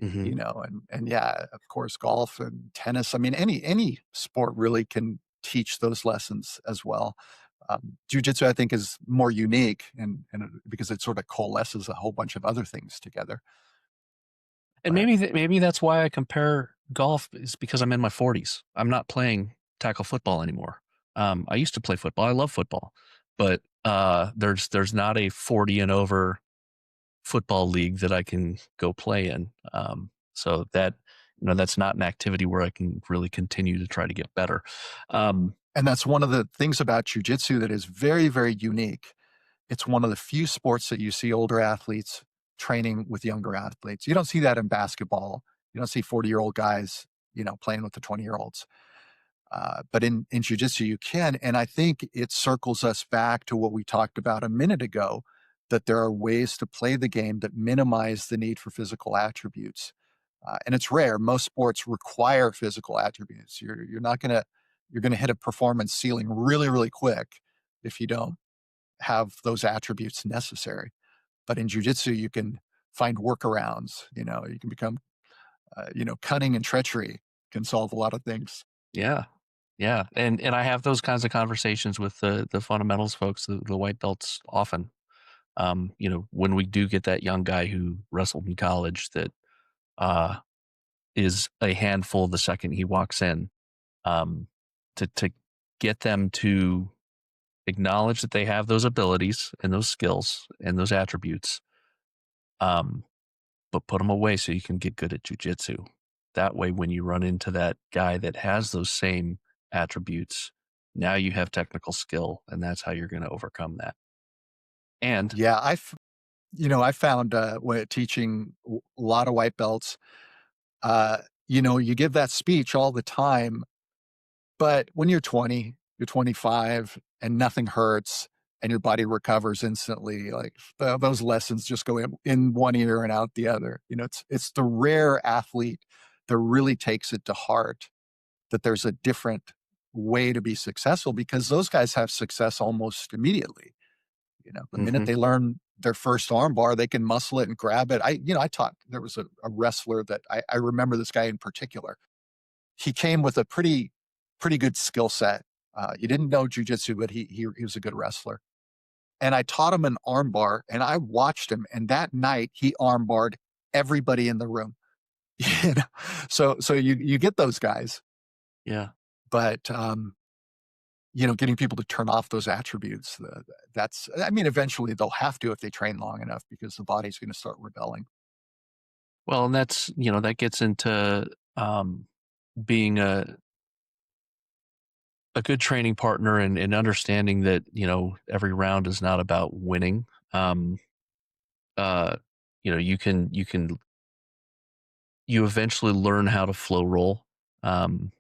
mhm. and yeah, of course, golf and tennis. I mean, any sport really can teach those lessons as well. Jiu-jitsu, I think, is more unique, and because it sort of coalesces a whole bunch of other things together. And But maybe that's why I compare golf, is because I'm in my 40s. I'm not playing tackle football anymore. I used to play football. I love football, but there's not a 40 and over football league that I can go play in. So that's not an activity where I can really continue to try to get better. Um, and that's one of the things about jujitsu that is very, very unique. It's one of the few sports that you see older athletes training with younger athletes. You don't see that in basketball. You don't see 40-year-old guys, playing with the 20-year-olds. But in jujitsu, you can. And I think it circles us back to what we talked about a minute ago, that there are ways to play the game that minimize the need for physical attributes. And it's rare. Most sports require physical attributes. You're going to hit a performance ceiling really, really quick if you don't have those attributes necessary. But in jujitsu, you can find workarounds. You can become, cunning and treachery can solve a lot of things. yeah, yeah, and I have those kinds of conversations with the fundamentals folks, the white belts, often. When we do get that young guy who wrestled in college that uh, is a handful the second he walks in. Um, to get them to acknowledge that they have those abilities and those skills and those attributes, um, but put them away so you can get good at jujitsu. That way, when you run into that guy that has those same attributes, now you have technical skill, and that's how you're going to overcome that. And Yeah, I found when teaching a lot of white belts, uh, you give that speech all the time, but when you're 20, you're 25, and nothing hurts, and your body recovers instantly, like those lessons just go in one ear and out the other. It's the rare athlete that really takes it to heart that there's a different way to be successful because those guys have success almost immediately. The minute mhm, they learn their first arm bar, they can muscle it and grab it. I taught, there was a wrestler that I remember this guy in particular. He came with a pretty good skill set. He didn't know jujitsu, but he was a good wrestler. And I taught him an arm bar and I watched him. And that night he arm barred everybody in the room. you know, so you get those guys, yeah. but getting people to turn off those attributes, that's, I mean, eventually they'll have to if they train long enough because the body's going to start rebelling. Well, and that's that gets into being a good training partner and understanding that every round is not about winning. Um, uh, you eventually learn how to flow roll, um,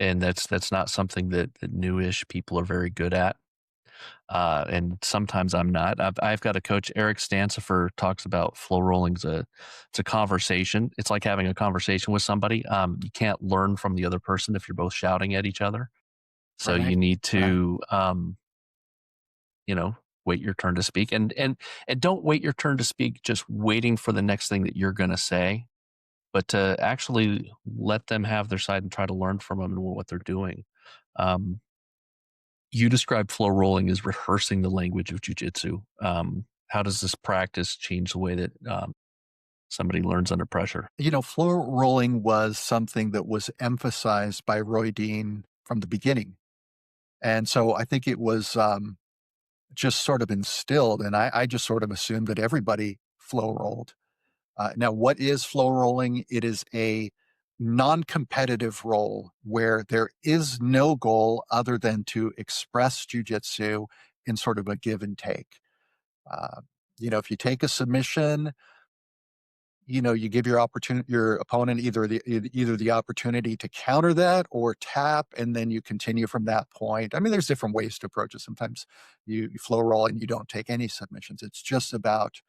and that's not something that newish people are very good at. And sometimes I'm not. I've got a coach, Eric Stancifer, talks about flow rolling as it's a conversation. It's like having a conversation with somebody. You can't learn from the other person if you're both shouting at each other. So you Right. need Right. to, wait your turn to speak, and don't wait your turn to speak just waiting for the next thing that you're going to say, but to actually let them have their side and try to learn from them and what they're doing. Um, you describe flow rolling as rehearsing the language of jujitsu. How does this practice change the way that somebody learns under pressure? Floor rolling was something that was emphasized by Roy Dean from the beginning. And so I think it was just sort of instilled. And I just sort of assumed that everybody flow rolled. Now, what is flow rolling? It is a non competitive roll where there is no goal other than to express jujitsu in sort of a give and take. Uh, if you take a submission, you give your opponent either the opportunity to counter that or tap, and then you continue from that point. I mean, there's different ways to approach it. Sometimes you flow roll and you don't take any submissions. It's just about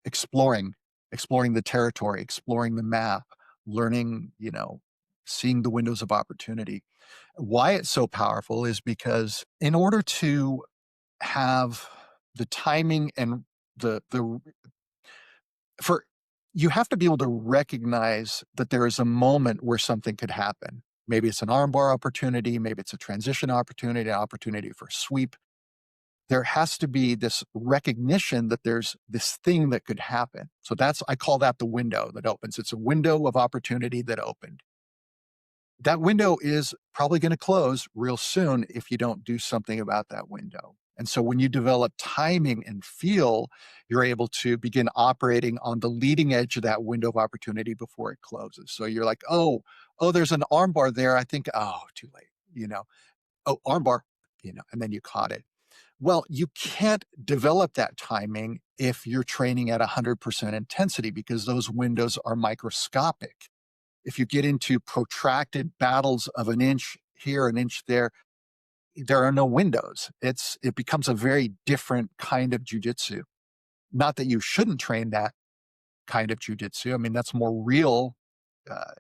exploring, exploring the territory, exploring the map, learning, seeing the windows of opportunity. Why it's so powerful is because in order to have the timing and the for you have to be able to recognize that there is a moment where something could happen. Maybe it's an armbar opportunity, maybe it's a transition opportunity, an opportunity for a sweep. There has to be this recognition that there's this thing that could happen. So I call that the window that opens. It's a window of opportunity that opened. That window is probably going to close real soon if you don't do something about that window. And so when you develop timing and feel, you're able to begin operating on the leading edge of that window of opportunity before it closes. So you're like, oh, there's an armbar there. I think, oh, too late, oh, armbar, and then you caught it. Well, you can't develop that timing if you're training at 100% intensity because those windows are microscopic. If you get into protracted battles of an inch here, an inch there are no windows. It becomes a very different kind of jujitsu. Not that you shouldn't train that kind of jujitsu. I mean, that's more real. Uh,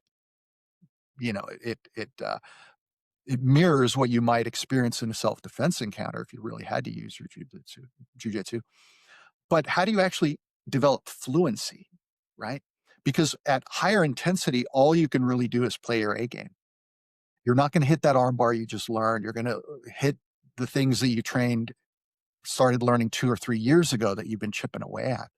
you know, it mirrors what you might experience in a self defense encounter if you really had to use your jujitsu. But how do you actually develop fluency, right? Because at higher intensity, all you can really do is play your A game. You're not going to hit that arm bar you just learned. You're going to hit the things that you started learning 2 or 3 years ago that you've been chipping away at.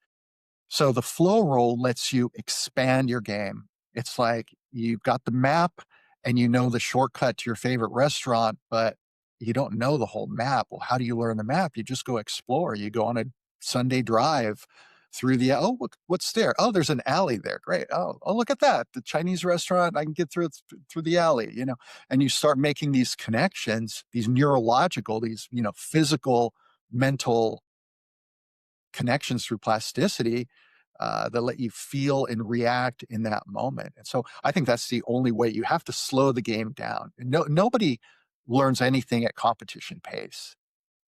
So the flow roll lets you expand your game. It's like you've got the map and you know the shortcut to your favorite restaurant, but you don't know the whole map. Well, how do you learn the map? You just go explore. You go on a Sunday drive through the, oh, what's there? Oh, there's an alley there. Great. Oh, look at that. The Chinese restaurant. I can get through through the alley, and you start making these connections, these neurological, these, physical, mental connections through plasticity that let you feel and react in that moment. And so I think that's the only way. You have to slow the game down. Nobody learns anything at competition pace,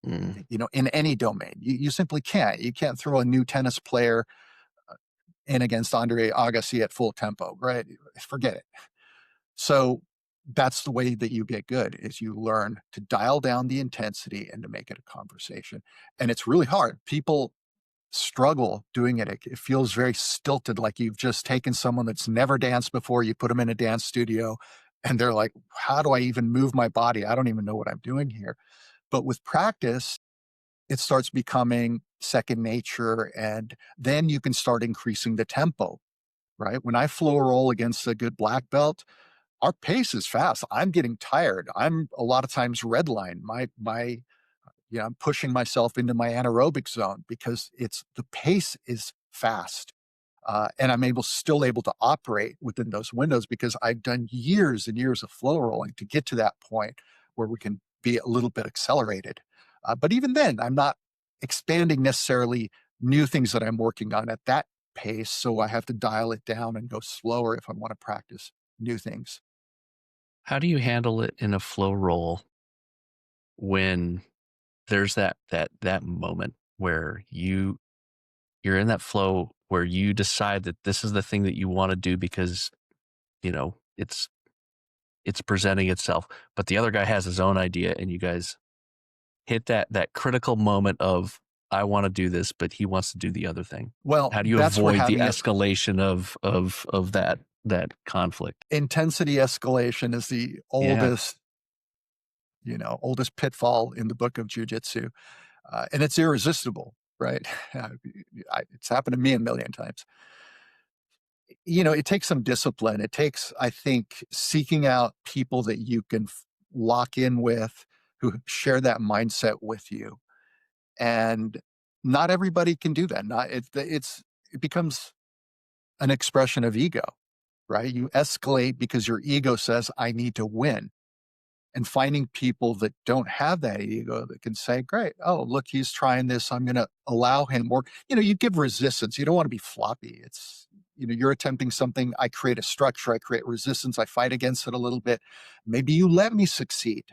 Mm. in any domain. You simply can't. You can't throw a new tennis player in against Andre Agassi at full tempo, right? Forget it. So that's the way that you get good is you learn to dial down the intensity and to make it a conversation. And it's really hard. People struggle doing it. It feels very stilted, like you've just taken someone that's never danced before, you put them in a dance studio, and they're like, how do I even move my body? I don't even know what I'm doing here. But with practice, it starts becoming second nature. And then you can start increasing the tempo, right? When I flow roll against a good black belt, our pace is fast. I'm getting tired. I'm a lot of times redline. I'm pushing myself into my anaerobic zone because the pace is fast. And I'm still able to operate within those windows because I've done years and years of flow rolling to get to that point where we can be a little bit accelerated. But even then, I'm not expanding necessarily new things that I'm working on at that pace. So I have to dial it down and go slower if I want to practice new things. How do you handle it in a flow roll when there's that moment where you're in that flow where you decide that this is the thing that you want to do because, it's presenting itself, but the other guy has his own idea and you guys hit that critical moment of I want to do this, but he wants to do the other thing. Well, How do you that's where avoid the having it escalation of that conflict? intensity escalation is the Yeah. oldest pitfall in the book of Jiu-Jitsu. And it's irresistible, right? It's happened to me a million times. It takes some discipline. It takes, I think, seeking out people that you can lock in with who share that mindset with you. And not everybody can do that. It becomes an expression of ego, right? You escalate because your ego says, I need to win. And finding people that don't have that ego that can say, great, oh, look, he's trying this. I'm going to allow him. Or, you give resistance. You don't want to be floppy. You're attempting something. I create a structure. I create resistance. I fight against it a little bit. Maybe you let me succeed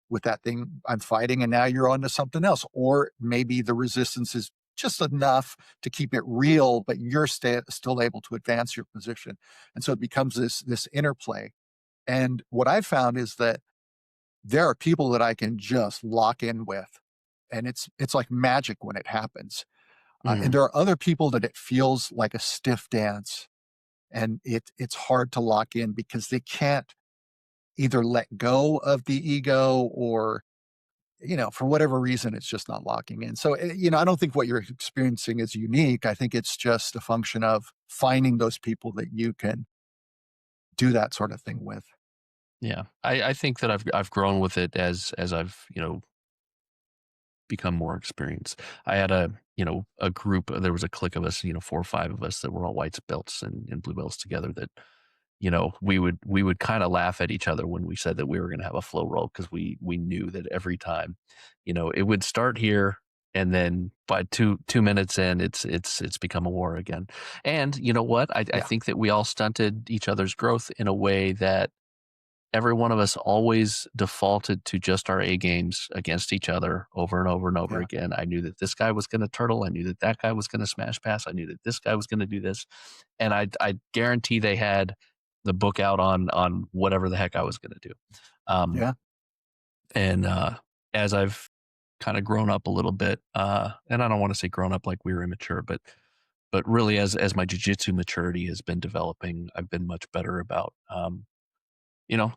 with that thing I'm fighting. And now you're on to something else. Or maybe the resistance is just enough to keep it real, but you're still able to advance your position. And so it becomes this interplay. And what I've found is that there are people that I can just lock in with, and it's like magic when it happens. And Mhm. there are other people that it feels like a stiff dance, and it's hard to lock in because they can't either let go of the ego or for whatever reason it's just not locking in. So I don't think what you're experiencing is unique. I think it's just a function of finding those people that you can do that sort of thing with. Yeah. I think that I've grown with it as I've, become more experienced. I had a group, there was a clique of us, 4 or 5 of us that were all white belts and blue belts together that, we would kind of laugh at each other when we said that we were going to have a flow roll because we knew that every time, it would start here and then by two minutes in, it's become a war again. And you know what? I Yeah, think that we all stunted each other's growth in a way that every one of us always defaulted to just our A games against each other over and over and over yeah, again. I knew that this guy was going to turtle. I knew that that guy was going to smash pass. I knew that this guy was going to do this, and I guarantee they had the book out on whatever the heck I was going to do. Um, yeah, and as I've kind of grown up a little bit, and I don't want to say grown up like we were immature, but really as my jujitsu maturity has been developing, I've been much better about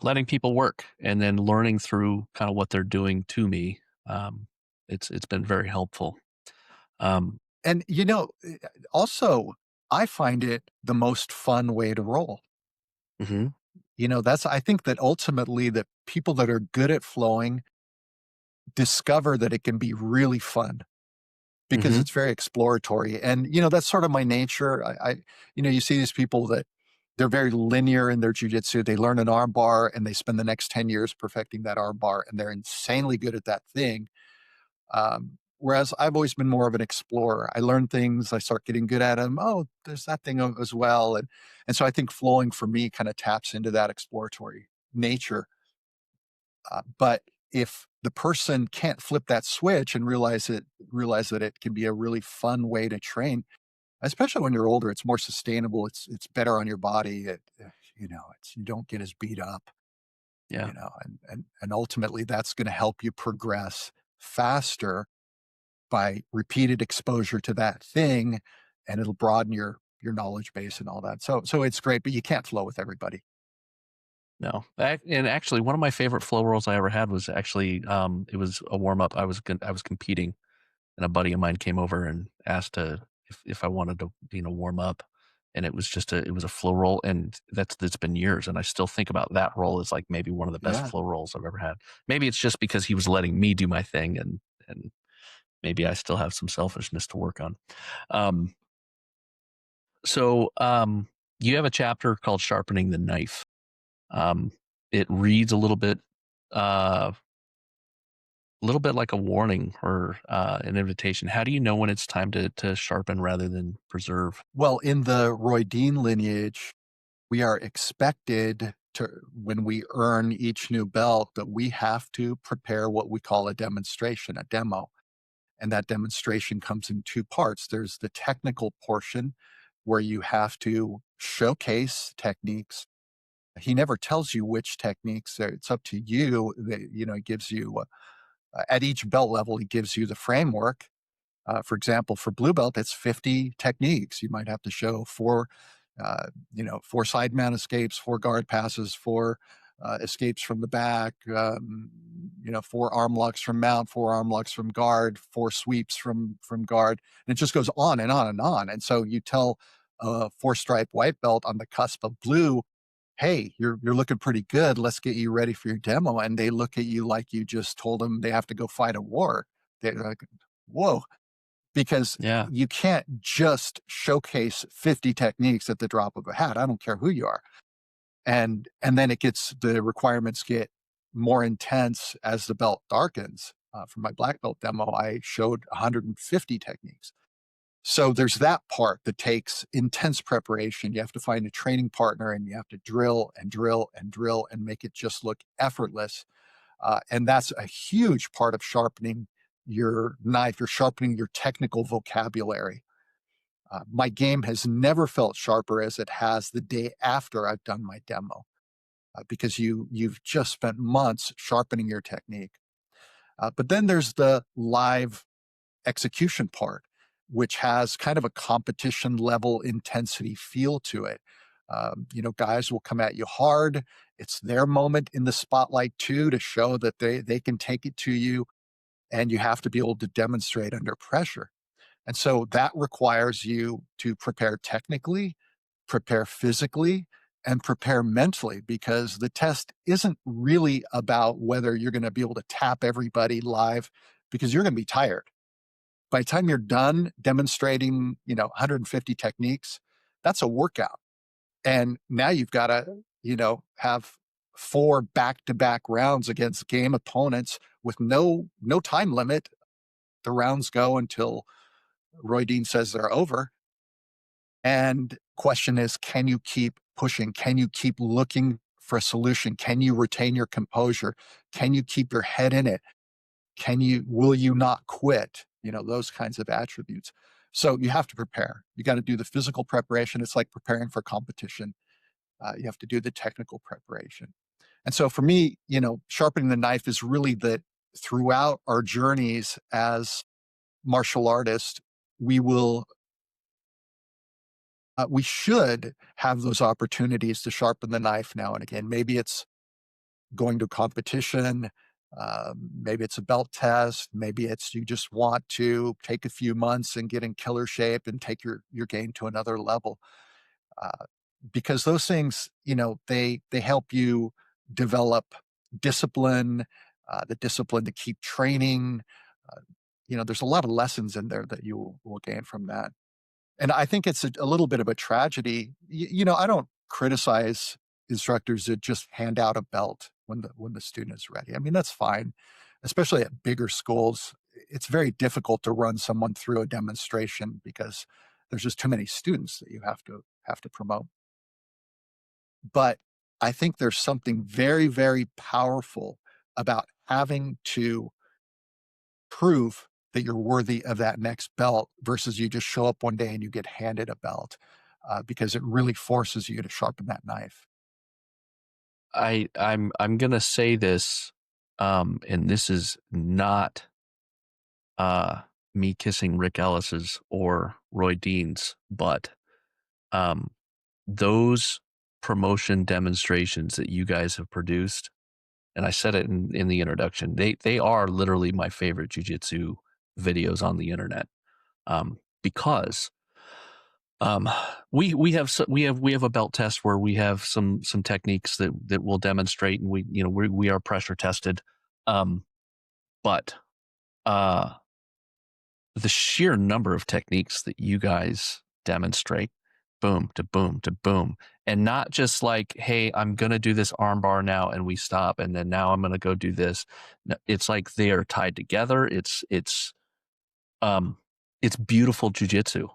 letting people work and then learning through kind of what they're doing to me. It's been very helpful. And, also, I find it the most fun way to roll. Hmm. I think that ultimately the people that are good at flowing discover that it can be really fun because Hmm. it's very exploratory. And, that's sort of my nature. You see these people that they're very linear in their jujitsu. They learn an arm bar and they spend the next 10 years perfecting that arm bar and they're insanely good at that thing. Whereas I've always been more of an explorer. I learn things, I start getting good at them. Oh, there's that thing as well. And so I think flowing for me kind of taps into that exploratory nature. But if the person can't flip that switch and realize that it can be a really fun way to train, especially when you're older, it's more sustainable. It's better on your body. You don't get as beat up. Yeah. And ultimately that's going to help you progress faster by repeated exposure to that thing, and it'll broaden your knowledge base and all that. So it's great, but you can't flow with everybody. No, and actually, one of my favorite flow rolls I ever had was actually, it was a warm up. I was competing, and a buddy of mine came over and asked if I wanted to, warm up, and it was a flow roll, and that's been years, and I still think about that roll as like maybe one of the best Yeah. flow rolls I've ever had. Maybe it's just because he was letting me do my thing, and maybe I still have some selfishness to work on. Um, so you have a chapter called "Sharpening the Knife." Um, it reads uh, a little bit like a warning or an invitation. How do you know when it's time to sharpen rather than preserve? Well, in the Roy Dean lineage, we are expected to, when we earn each new belt, that we have to prepare what we call a demonstration, a demo. And that demonstration comes in two parts. There's the technical portion where you have to showcase techniques. He never tells you which techniques. It's up to you. He gives you at each belt level. He gives you the framework. For example, for blue belt, it's 50 techniques. You might have to show four side mount escapes, four guard passes, four escapes from the back, four arm locks from mount, four arm locks from guard, four sweeps from guard, and it just goes on and on and on. And so you tell a four stripe white belt on the cusp of blue, "Hey, you're looking pretty good. Let's get you ready for your demo." And they look at you like you just told them they have to go fight a war. They're like, "Whoa." Because Yeah, you can't just showcase 50 techniques at the drop of a hat. I don't care who you are. And then the requirements get more intense as the belt darkens. For my black belt demo, I showed 150 techniques. So there's that part that takes intense preparation. You have to find a training partner and you have to drill and drill and drill and make it just look effortless. And that's a huge part of sharpening your knife. You're sharpening your technical vocabulary. My game has never felt sharper as it has the day after I've done my demo, because you've just spent months sharpening your technique. But then there's the live execution part, which has kind of a competition level intensity feel to it. Guys will come at you hard. It's their moment in the spotlight too, to show that they can take it to you, and you have to be able to demonstrate under pressure. And so that requires you to prepare technically, prepare physically, and prepare mentally, because the test isn't really about whether you're going to be able to tap everybody live, because you're going to be tired. By the time you're done demonstrating, 150 techniques, that's a workout. And now you've got to, have four back-to-back rounds against game opponents with no time limit. The rounds go until Roy Dean says they're over. And question is, can you keep pushing? Can you keep looking for a solution? Can you retain your composure? Can you keep your head in it? Will you not quit? Those kinds of attributes. So you have to prepare. You got to do the physical preparation. It's like preparing for competition. You have to do the technical preparation. And so for me, sharpening the knife is really that throughout our journeys as martial artists, we will we should have those opportunities to sharpen the knife now and again. Maybe it's going to competition. Maybe it's a belt test. Maybe it's you just want to take a few months and get in killer shape and take your game to another level. Uh, because those things, they help you develop discipline, the discipline to keep training. Uh, there's a lot of lessons in there that you will gain from that. And I think it's a little bit of a tragedy. I don't criticize instructors that just hand out a belt when the student is ready. I mean, that's fine, especially at bigger schools. It's very difficult to run someone through a demonstration because there's just too many students that you have to promote. But I think there's something very, very powerful about having to prove that you're worthy of that next belt versus you just show up one day and you get handed a belt, because it really forces you to sharpen that knife. I'm gonna say this, and this is not me kissing Rick Ellis's or Roy Dean's, but um, those promotion demonstrations that you guys have produced, and I said it in the introduction, they are literally my favorite jujitsu videos on the internet, because um, we have a belt test where we have some techniques that we'll demonstrate, and we are pressure tested, um, but uh, the sheer number of techniques that you guys demonstrate, boom to boom to boom, and not just like, hey, I'm going to do this armbar now and we stop, and then now I'm going to go do this. No, it's like they are tied together. Um, it's beautiful jujitsu.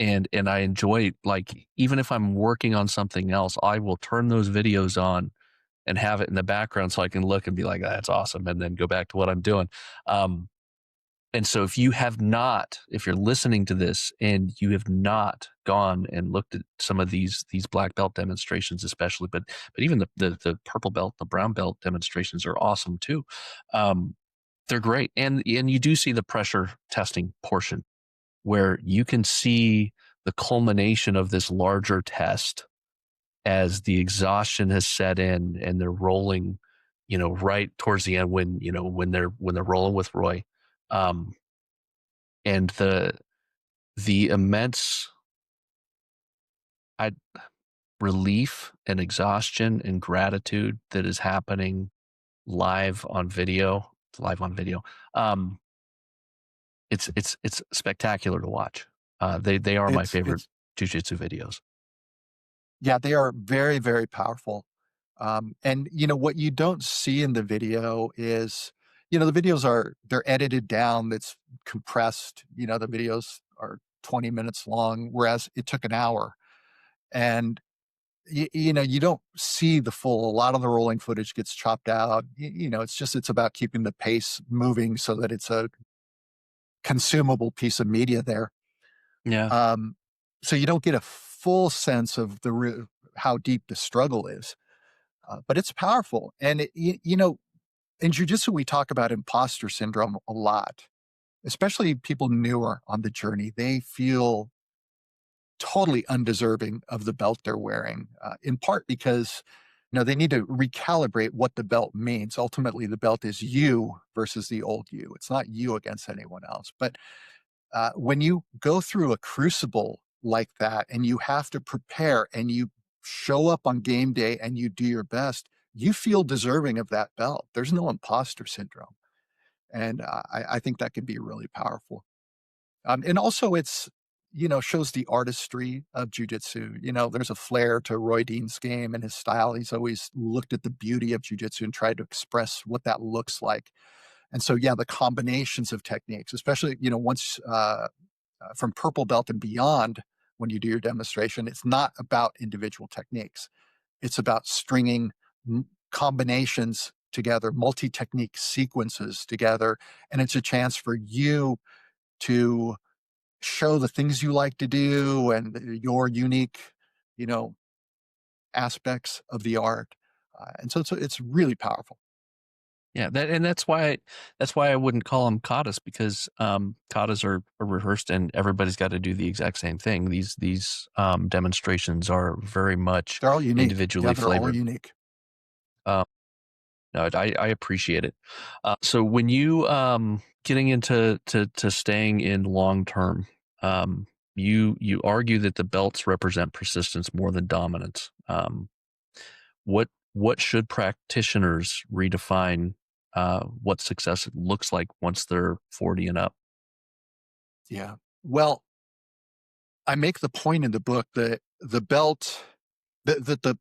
And I enjoy, like, even if I'm working on something else, I will turn those videos on and have it in the background so I can look and be like, that's awesome, and then go back to what I'm doing. Um, and so if you're listening to this and you have not gone and looked at some of these black belt demonstrations, especially, but even the purple belt, the brown belt demonstrations are awesome too. They're great. And you do see the pressure testing portion where you can see the culmination of this larger test as the exhaustion has set in and they're rolling, right towards the end when they're rolling with Roy. Um, and the immense I, relief and exhaustion and gratitude that is happening live on video. Um, it's spectacular to watch. They are my favorite It's jujitsu videos. Yeah, they are very, very powerful. And what you don't see in the video is, the videos they're edited down. It's compressed. The videos are 20 minutes long, whereas it took an hour. And you don't see the full. A lot of the rolling footage gets chopped out. It's about keeping the pace moving so that it's a consumable piece of media there. Yeah. Um, so you don't get a full sense of how deep the struggle is. But it's powerful. And, in jujitsu, we talk about imposter syndrome a lot, especially people newer on the journey. They feel totally undeserving of the belt they're wearing, in part because, they need to recalibrate what the belt means. Ultimately, the belt is you versus the old you. It's not you against anyone else. But when you go through a crucible like that and you have to prepare and you show up on game day and you do your best, you feel deserving of that belt. There's no imposter syndrome. And I think that can be really powerful. And also shows the artistry of jujitsu. There's a flair to Roy Dean's game and his style. He's always looked at the beauty of jujitsu and tried to express what that looks like. And so, yeah, the combinations of techniques, especially, once from purple belt and beyond, when you do your demonstration, it's not about individual techniques. It's about stringing combinations together, multi-technique sequences together. And it's a chance for you to show the things you like to do and your unique, you know, aspects of the art. And so it's really powerful. Yeah, that's why I wouldn't call them katas, because katas are rehearsed and everybody's got to do the exact same thing. These demonstrations are very much They're all unique. Yeah, individually they're all flavored. unique. Um, No, I appreciate it. So when you getting into to staying in long term, you argue that the belts represent persistence more than dominance. What should practitioners redefine what success looks like once they're 40 and up? Yeah. Well, I make the point in the book that the belt, the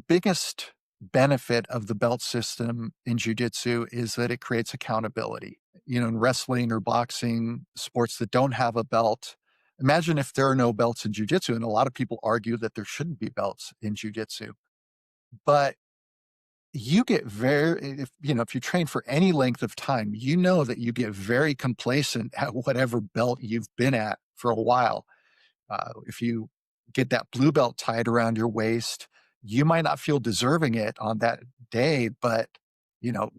biggest benefit of the belt system in jiu-jitsu is that it creates accountability. You know, in wrestling or boxing, sports that don't have a belt, imagine if there are no belts in jiu-jitsu, and a lot of people argue that there shouldn't be belts in jiu-jitsu. But you get very if you know, if you train for any length of time, you know that you get very complacent at whatever belt you've been at for a while. If you get that blue belt tied around your waist, you might not feel deserving it on that day, but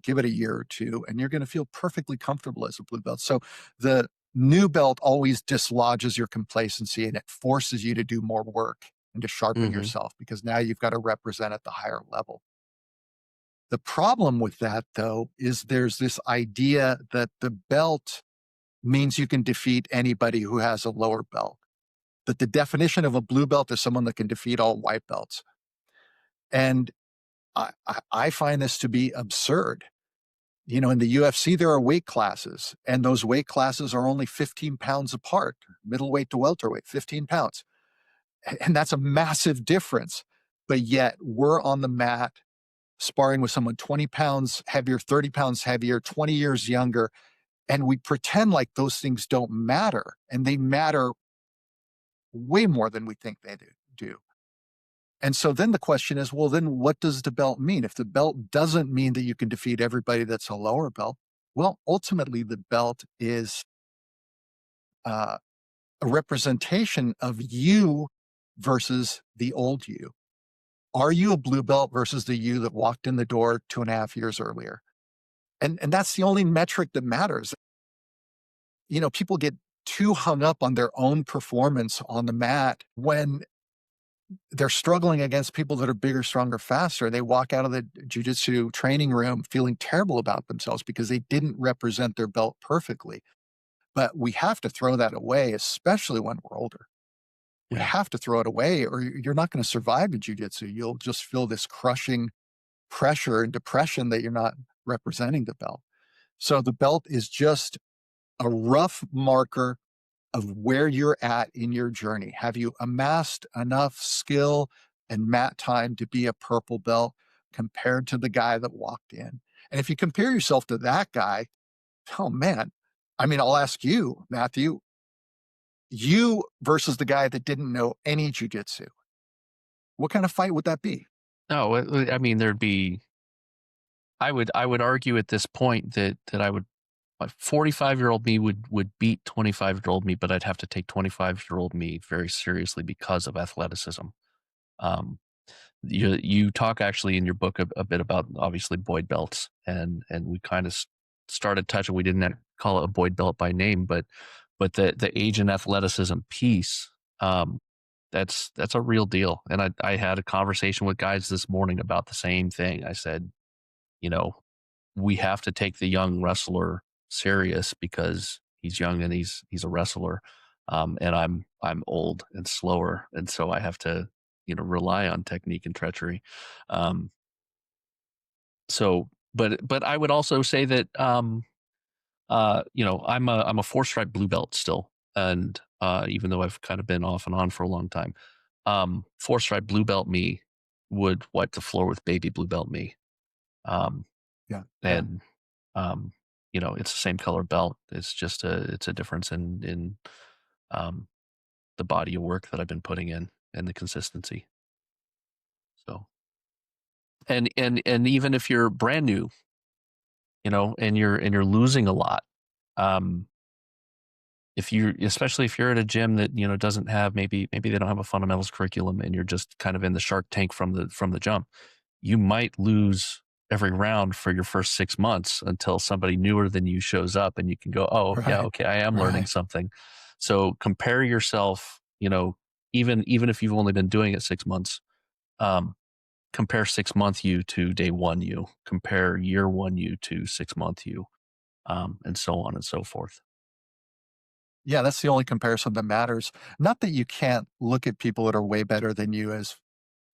give it a year or two, and you're going to feel perfectly comfortable as a blue belt. So the new belt always dislodges your complacency, and it forces you to do more work and to sharpen Hmm. yourself because now you've got to represent at the higher level. The problem with that, though, is there's this idea that the belt means you can defeat anybody who has a lower belt, that the definition of a blue belt is someone that can defeat all white belts. And I find this to be absurd. You know, in the UFC, there are weight classes, and those weight classes are only 15 pounds apart, middleweight to welterweight, 15 pounds. And that's a massive difference. But yet we're on the mat sparring with someone 20 pounds heavier, 30 pounds heavier, 20 years younger. And we pretend like those things don't matter. And they matter way more than we think they do. And so then the question is, well, then what does the belt mean? If the belt doesn't mean that you can defeat everybody that's a lower belt, well, ultimately the belt is uh, a representation of you versus the old you. Are you a blue belt versus the you that walked in the door 2.5 years earlier? And that's the only metric that matters. You know, people get too hung up on their own performance on the mat when they're struggling against people that are bigger, stronger, faster. They walk out of the jiu-jitsu training room feeling terrible about themselves because they didn't represent their belt perfectly. But we have to throw that away, especially when we're older. We Yeah. have to throw it away or you're not going to survive in jiu-jitsu. You'll just feel this crushing pressure and depression that you're not representing the belt. So the belt is just a rough marker of where you're at in your journey. Have you amassed enough skill and mat time to be a purple belt compared to the guy that walked in? And if you compare yourself to that guy, oh man, I mean, I'll ask you, Matthew, you versus the guy that didn't know any jujitsu, what kind of fight would that be? No, I mean there'd be. I would argue at this point that I would my 45-year-old me would beat 25-year-old me, but I'd have to take 25-year-old me very seriously because of athleticism. Um, you talk actually in your book a bit about obviously Boyd belts, and we kind of started touching. We didn't call it a Boyd belt by name, but the age and athleticism piece, um, that's a real deal. And I had a conversation with guys this morning about the same thing. I said, you know, we have to take the young wrestler serious because he's young and he's a wrestler, and I'm old and slower, and so I have to rely on technique and treachery. Um, but I would also say that I'm a four stripe blue belt still, and even though I've kind of been off and on for a long time, four stripe blue belt me would wipe the floor with baby blue belt me. Um, Yeah, yeah. and um, it's the same color belt. It's a difference in um, the body of work that I've been putting in and the consistency. So and even if you're brand new, and you're losing a lot, um, if you especially if you're at a gym that doesn't have maybe they don't have a fundamentals curriculum and you're just kind of in the shark tank from the jump, you might lose every round for your first 6 months until somebody newer than you shows up and you can go, oh yeah, Right, okay, I am learning right. something. So compare yourself, even if you've only been doing it 6 months, um, compare 6 month you to day one you, compare year one you to 6 month you, and so on and so forth. Yeah, that's the only comparison that matters. Not that you can't look at people that are way better than you as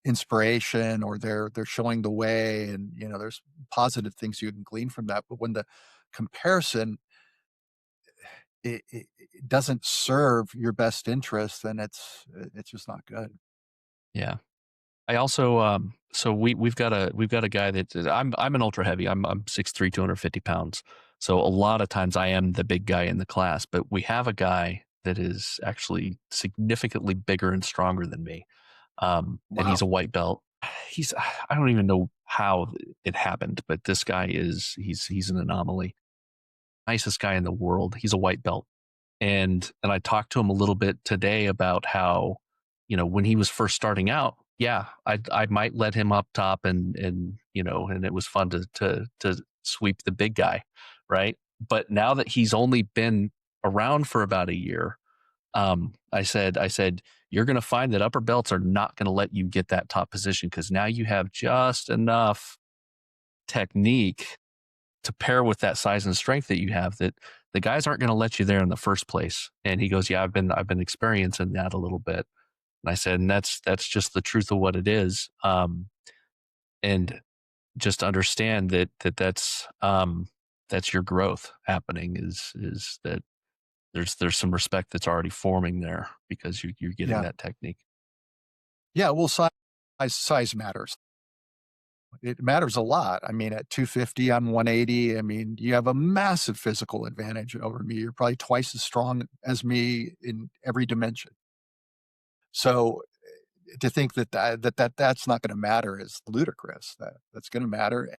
inspiration, or they're showing the way, and there's positive things you can glean from that. But when the comparison it doesn't serve your best interest, then it's just not good. Yeah. I also, so we've got a guy I'm an ultra heavy. I'm 6'3", 250 pounds. So a lot of times I am the big guy in the class, but we have a guy that is actually significantly bigger and stronger than me. And he's Wow. a white belt. I don't even know how it happened, but this guy he's an anomaly. Nicest guy in the world. He's a white belt. And I talked to him a little bit today about how, when he was first starting out, yeah, I might let him up top, and it was fun to sweep the big guy, right? But now that he's only been around for about a year, I said you're going to find that upper belts are not going to let you get that top position, because now you have just enough technique to pair with that size and strength that you have, that the guys aren't going to let you there in the first place. And he goes, yeah, I've been experiencing that a little bit. And I said, and that's just the truth of what it is. And just understand that's your growth happening, is that there's some respect that's already forming there, because you're getting Yeah. that technique. Yeah, well, size matters. It matters a lot. I mean, at 250, I'm 180. I mean, you have a massive physical advantage over me. You're probably twice as strong as me in every dimension. So to think that's not gonna matter is ludicrous. That's gonna matter.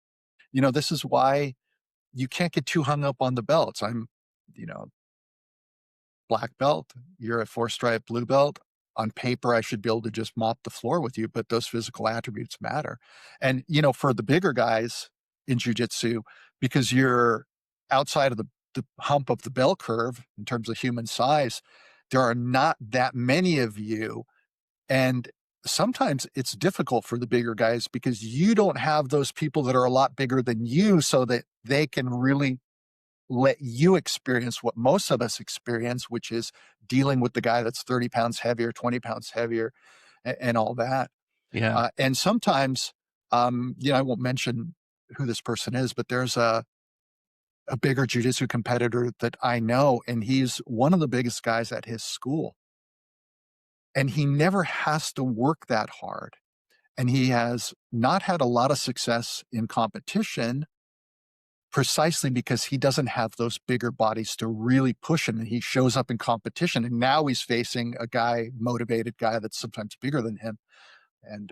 This is why you can't get too hung up on the belts. I'm, you know, black belt, you're a four-stripe blue belt. On paper, I should be able to just mop the floor with you, but those physical attributes matter. And, for the bigger guys in jujitsu, because you're outside of the hump of the bell curve in terms of human size, there are not that many of you. And sometimes it's difficult for the bigger guys because you don't have those people that are a lot bigger than you, so that they can really let you experience what most of us experience, which is dealing with the guy that's 30 pounds heavier, 20 pounds heavier, and all that. Yeah. And sometimes, I won't mention who this person is, but there's a bigger jujitsu competitor that I know, and he's one of the biggest guys at his school. And he never has to work that hard. And he has not had a lot of success in competition, precisely because he doesn't have those bigger bodies to really push him. And he shows up in competition, and now he's facing a motivated guy that's sometimes bigger than him. And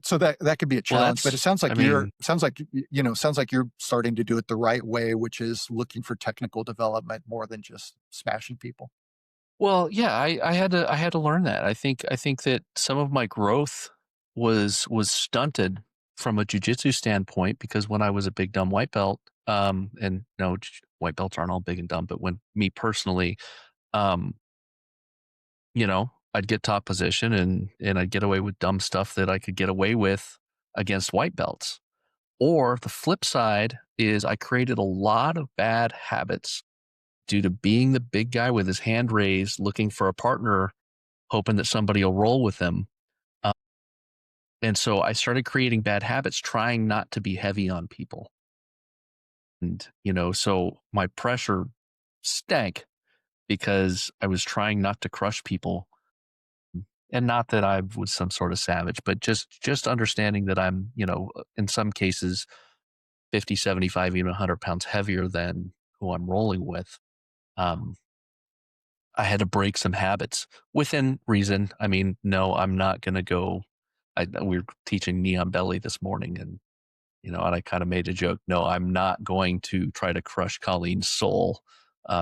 so that could be a Well, challenge. But it sounds I like mean, sounds like you're starting to do it the right way, which is looking for technical development more than just smashing people. well, yeah, I had to learn that. I think that some of my growth was stunted from a jujitsu standpoint, because when I was a big dumb white belt, and no, white belts aren't all big and dumb, but when me personally, um, I'd get top position, and I'd get away with dumb stuff that I could get away with against white belts. Or the flip side is I created a lot of bad habits due to being the big guy with his hand raised, looking for a partner, hoping that somebody will roll with him. Uh, and so I started creating bad habits, trying not to be heavy on people. And, so my pressure stank, because I was trying not to crush people. And not that I was some sort of savage, but just understanding that I'm, in some cases, 50, 75, even 100 pounds heavier than who I'm rolling with. Um, I had to break some habits within reason. I mean, no, I'm not going to go. We were teaching knee on belly this morning, and I kind of made a joke. No, I'm not going to try to crush Colleen's soul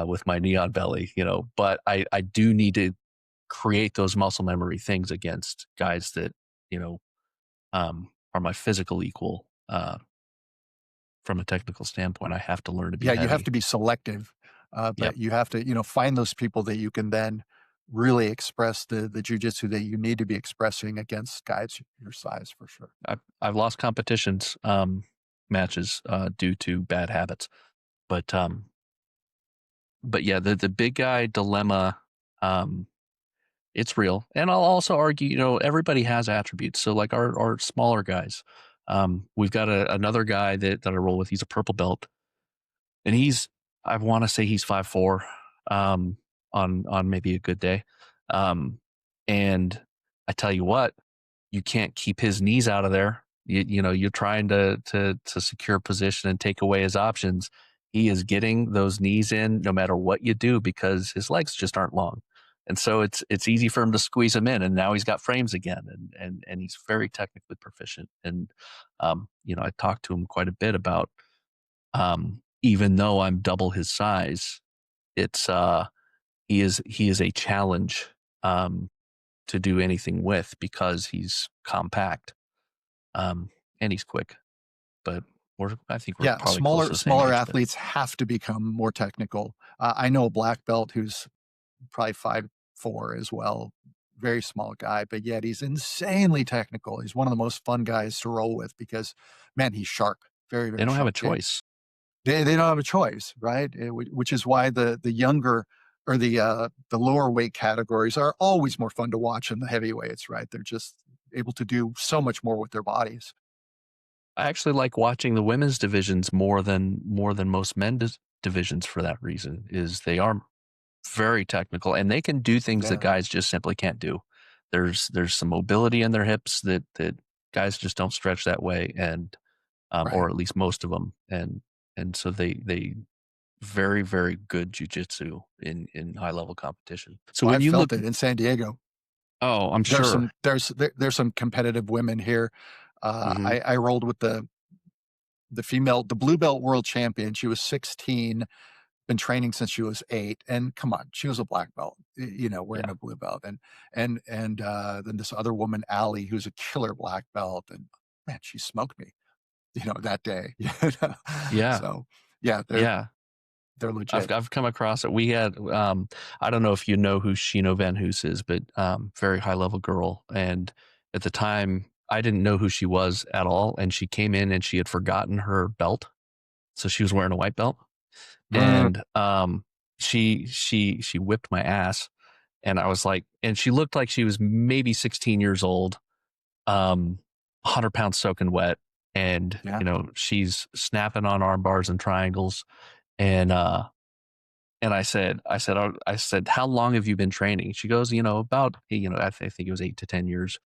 with my knee on belly, but I do need to create those muscle memory things against guys that, you know, are my physical equal. From a technical standpoint, I have to learn to be Yeah, you have heavy. to be selective, Yep. but you have to, find those people that you can then really express the jujitsu that you need to be expressing against guys your size for sure. I've lost competitions, matches, due to bad habits, but, yeah, the big guy dilemma, um, it's real. And I'll also argue, everybody has attributes. So like our smaller guys, we've got another guy that I roll with. He's a purple belt, and I want to say he's 5'4", on maybe a good day. Um, and I tell you what, you can't keep his knees out of there. You're trying to secure position and take away his options. He is getting those knees in no matter what you do because his legs just aren't long. And so it's easy for him to squeeze him in, and now he's got frames again, and he's very technically proficient. And I talked to him quite a bit about, even though I'm double his size, it's he is a challenge, um, to do anything with because he's compact, um, and he's quick. But I think we're Yeah, probably close smaller to the same smaller age. But athletes have to become more technical. I know a black belt who's probably 5'4" as well, very small guy, but yet he's insanely technical. He's one of the most fun guys to roll with because, man, he's sharp, very, they very don't have a sharp. choice. They don't have a choice, right? Which is why the younger or the lower weight categories are always more fun to watch than the heavyweights, right? They're just able to do so much more with their bodies. I actually like watching the women's divisions more than most men's divisions for that reason. Is they are very technical and they can do things that Yeah, guys just simply can't do. There's some mobility in their hips that guys just don't stretch that way, and or right. at least most of them, and so they very, very good jujitsu in high level competition. So Well, when I've you look, felt it in San Diego. oh, I'm sure. There's some competitive women here. Hmm. I rolled with the blue belt world champion. She was 16, been training since she was 8, and come on, she was a black belt, wearing Yeah, a blue belt, and then this other woman, Allie, who's a killer black belt, and man, she smoked me, that day. yeah, So yeah, yeah. they're I've legit. I've come across it. We had, I don't know if you know who Shino Van Hoos is, but very high level girl. And at the time, I didn't know who she was at all. And she came in and she had forgotten her belt, so she was wearing a white belt. Mm, And she whipped my ass. And I was like, and she looked like she was maybe 16 years old, 100 pounds soaking wet, and yeah. she's snapping on arm bars and triangles. And I said, how long have you been training? She goes, about, I think it was 8 to 10 years.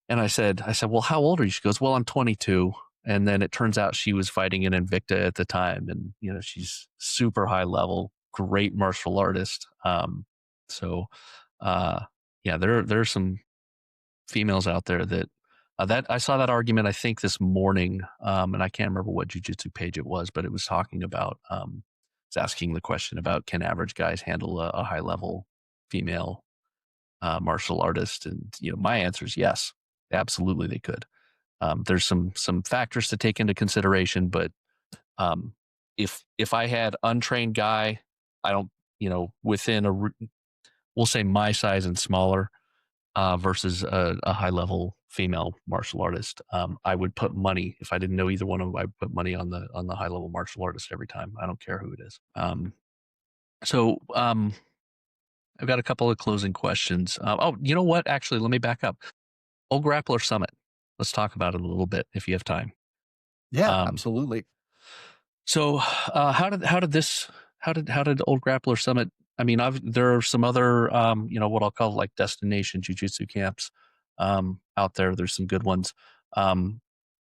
And I said, well, how old are you? She goes, well, I'm 22. And then it turns out she was fighting in Invicta at the time, and she's super high level, great martial artist. So, uh, yeah, there's some females out there that I saw that argument, I think, this morning, and I can't remember what jujitsu page it was, but it was talking about, it's asking the question about, can average guys handle a high level female martial artist, and my answer is yes, absolutely they could. There's some factors to take into consideration, but um, if I had untrained guy, I don't, within we'll say my size and smaller, versus a high level female martial artist. I would put money, if I didn't know either one of them. I would put money on the high level martial artist every time. I don't care who it is. So I've got a couple of closing questions. Oh, you know what? Actually, let me back up. Old Grappler Summit. Let's talk about it a little bit if you have time. Yeah, Um, absolutely. so how did Old Grappler Summit? I mean, there are some other, what I'll call like destination jujitsu camps, out there. There's some good ones. Um,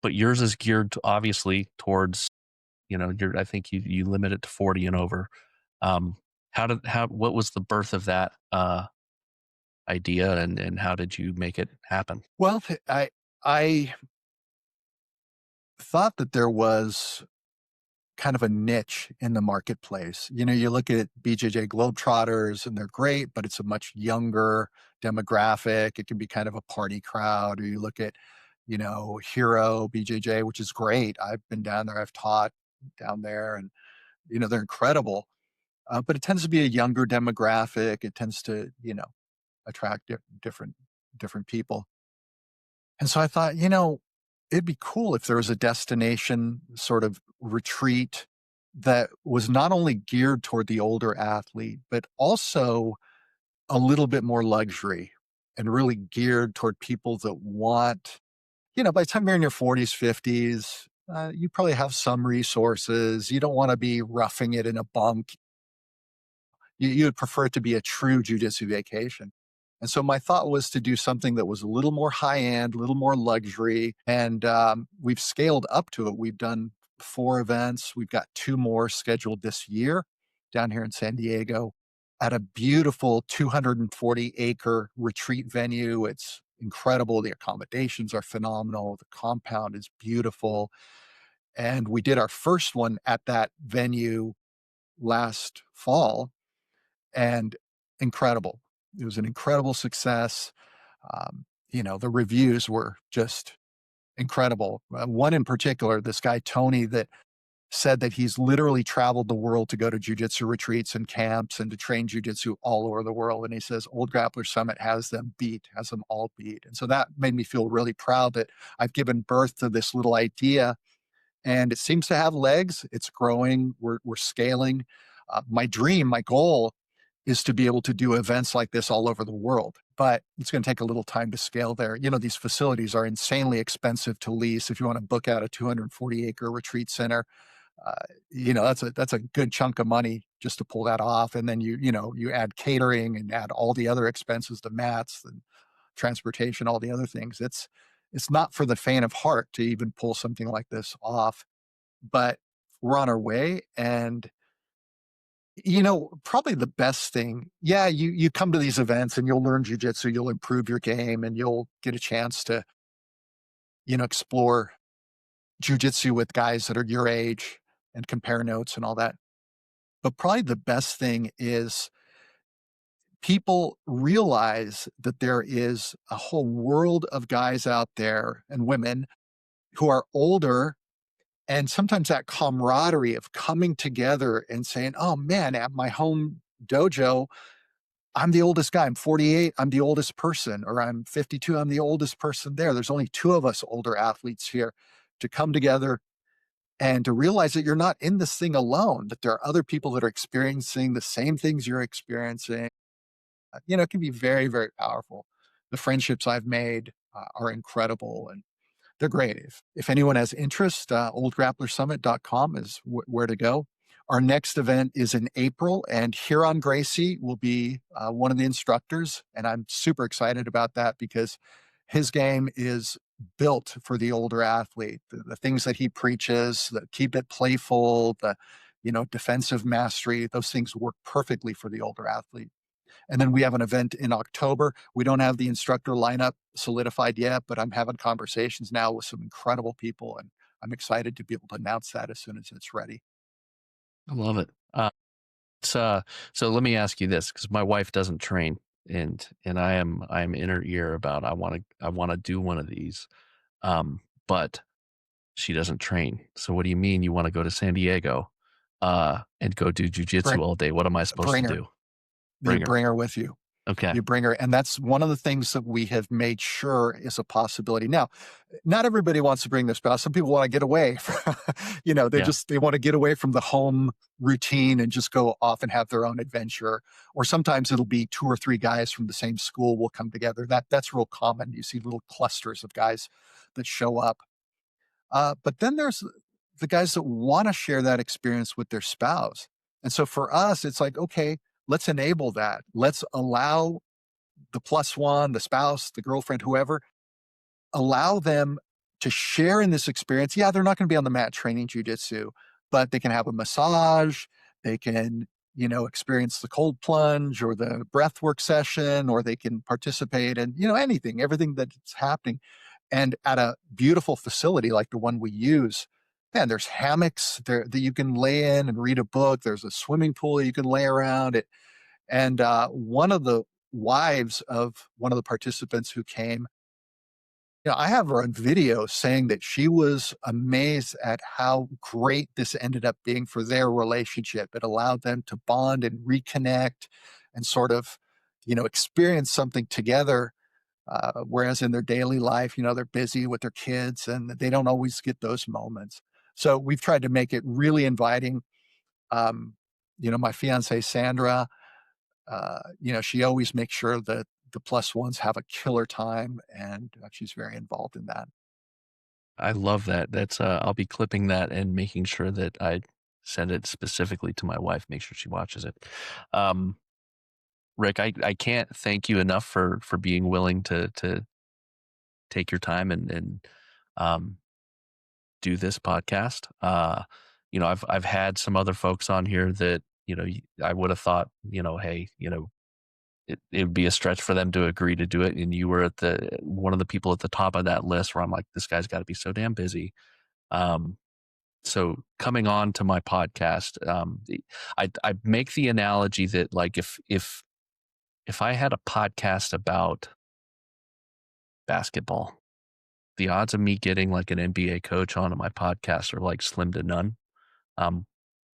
but yours is geared obviously towards, I think you limit it to 40 and over. Um, what was the birth of that idea, and how did you make it happen? Well, I thought that there was kind of a niche in the marketplace. You look at BJJ Globetrotters and they're great, but it's a much younger demographic. It can be kind of a party crowd. Or you look at, Hero BJJ, which is great. I've been down there, I've taught down there, and they're incredible. but it tends to be a younger demographic. It tends to, attract different people. And so I thought, it'd be cool if there was a destination sort of retreat that was not only geared toward the older athlete, but also a little bit more luxury and really geared toward people that want, by the time you're in your 40s, 50s, you probably have some resources. You don't want to be roughing it in a bunk. You would prefer it to be a true jujitsu vacation. And so my thought was to do something that was a little more high end, a little more luxury. And we've scaled up to it. We've done 4 events. We've got 2 more scheduled this year down here in San Diego at a beautiful 240-acre retreat venue. It's incredible. The accommodations are phenomenal. The compound is beautiful. And we did our first one at that venue last fall, and incredible. It was an incredible success. The reviews were just incredible. One in particular, this guy, Tony, that said that he's literally traveled the world to go to jujitsu retreats and camps and to train jujitsu all over the world. And he says Old Grappler Summit has them all beat. And so that made me feel really proud that I've given birth to this little idea, and it seems to have legs. It's growing. We're scaling. My dream, my goal is to be able to do events like this all over the world, but it's going to take a little time to scale there. These facilities are insanely expensive to lease. If you want to book out a 240-acre retreat center, that's a good chunk of money just to pull that off. And then you add catering and add all the other expenses, the mats and transportation, all the other things. It's not for the faint of heart to even pull something like this off, but we're on our way. And probably the best thing, yeah, you come to these events and you'll learn jujitsu, you'll improve your game, and you'll get a chance to, explore jujitsu with guys that are your age and compare notes and all that. But probably the best thing is people realize that there is a whole world of guys out there and women who are older, and sometimes that camaraderie of coming together and saying, oh man, at my home dojo, I'm the oldest guy. I'm 48. I'm the oldest person. Or I'm 52. I'm the oldest person there. There's only 2 of us older athletes here, to come together and to realize that you're not in this thing alone, that there are other people that are experiencing the same things you're experiencing. It can be very, very powerful. The friendships I've made are incredible, and they're great. If anyone has interest, oldgrapplersummit.com is where to go. Our next event is in April, and Huron Gracie will be one of the instructors. And I'm super excited about that because his game is built for the older athlete. The things that he preaches, the keep it playful, the defensive mastery, those things work perfectly for the older athlete. And then we have an event in October. We don't have the instructor lineup solidified yet, but I'm having conversations now with some incredible people, and I'm excited to be able to announce that as soon as it's ready. I love it. So let me ask you this, because my wife doesn't train, and I'm in her ear about I want to do one of these, but she doesn't train. So what do you mean you want to go to San Diego, and go do jujitsu Bring, all day? What am I supposed to bring her. do? You Bring her. bring her with you. Okay. You bring her. And that's one of the things that we have made sure is a possibility. Now, not everybody wants to bring their spouse. Some people want to get away. Yeah. They want to get away from the home routine and just go off and have their own adventure. Or sometimes it'll be 2 or 3 guys from the same school will come together. That's real common. You see little clusters of guys that show up. But then there's the guys that want to share that experience with their spouse. And so for us, it's like, okay, let's enable that. Let's allow the plus one, the spouse, the girlfriend, whoever, allow them to share in this experience. Yeah, they're not going to be on the mat training jujitsu, but they can have a massage. They can, experience the cold plunge or the breath work session, or they can participate in, everything that's happening. And at a beautiful facility like the one we use, man, there's hammocks there that you can lay in and read a book. There's a swimming pool you can lay around it. And one of the wives of one of the participants who came I have her on video saying that she was amazed at how great this ended up being for their relationship. It allowed them to bond and reconnect and sort of, experience something together. Whereas in their daily life, they're busy with their kids and they don't always get those moments. So we've tried to make it really inviting. Um, my fiance, Sandra, she always makes sure that the plus ones have a killer time, and she's very involved in that. I love that. That's I'll be clipping that and making sure that I send it specifically to my wife, make sure she watches it. Um, Rick, I can't thank you enough for being willing to take your time and um, do this podcast. I've had some other folks on here that I would have thought hey it would be a stretch for them to agree to do it, and you were at the one of the people at the top of that list where I'm like, this guy's got to be so damn busy. Um, so coming on to my podcast, I make the analogy that like if I had a podcast about basketball, the odds of me getting like an NBA coach onto my podcast are like slim to none. Um,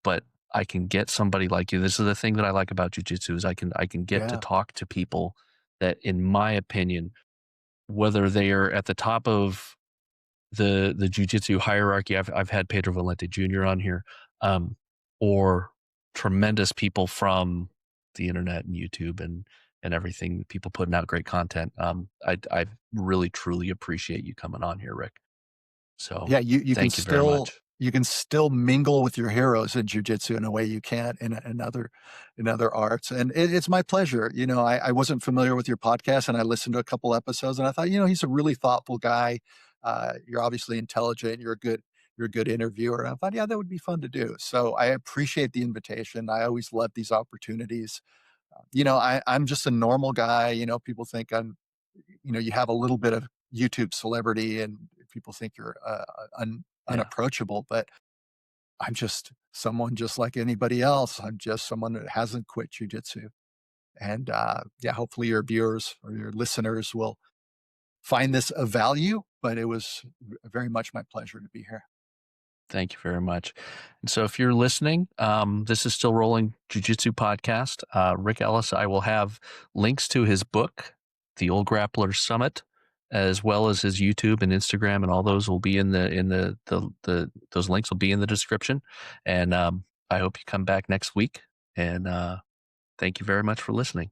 but I can get somebody like you. This is the thing that I like about jujitsu is I can get to Yeah. talk to people that, in my opinion, whether they are at the top of the jujitsu hierarchy. I've had Pedro Valente Jr. on here, um, or tremendous people from the internet and YouTube and everything. People putting out great content. I really truly appreciate you coming on here, Rick. So Yeah, thank you very much. you can still mingle with your heroes in jujitsu in a way you can't in other arts, and it's my pleasure. I wasn't familiar with your podcast, and I listened to a couple episodes, and I thought, he's a really thoughtful guy. You're obviously intelligent. You're a good interviewer. And I thought, yeah, that would be fun to do. So I appreciate the invitation. I always love these opportunities. I'm just a normal guy. People think you have a little bit of YouTube celebrity and people think you're Yeah. unapproachable, but I'm just someone just like anybody else. I'm just someone that hasn't quit jujitsu. And yeah, hopefully your viewers or your listeners will find this of value, but it was very much my pleasure to be here. Thank you very much. And so if you're listening, this is Still Rolling Jiu-Jitsu podcast. Rick Ellis, I will have links to his book, The Old Grappler Summit, as well as his YouTube and Instagram, and all those will be in the those links will be in the description. And I hope you come back next week. And thank you very much for listening.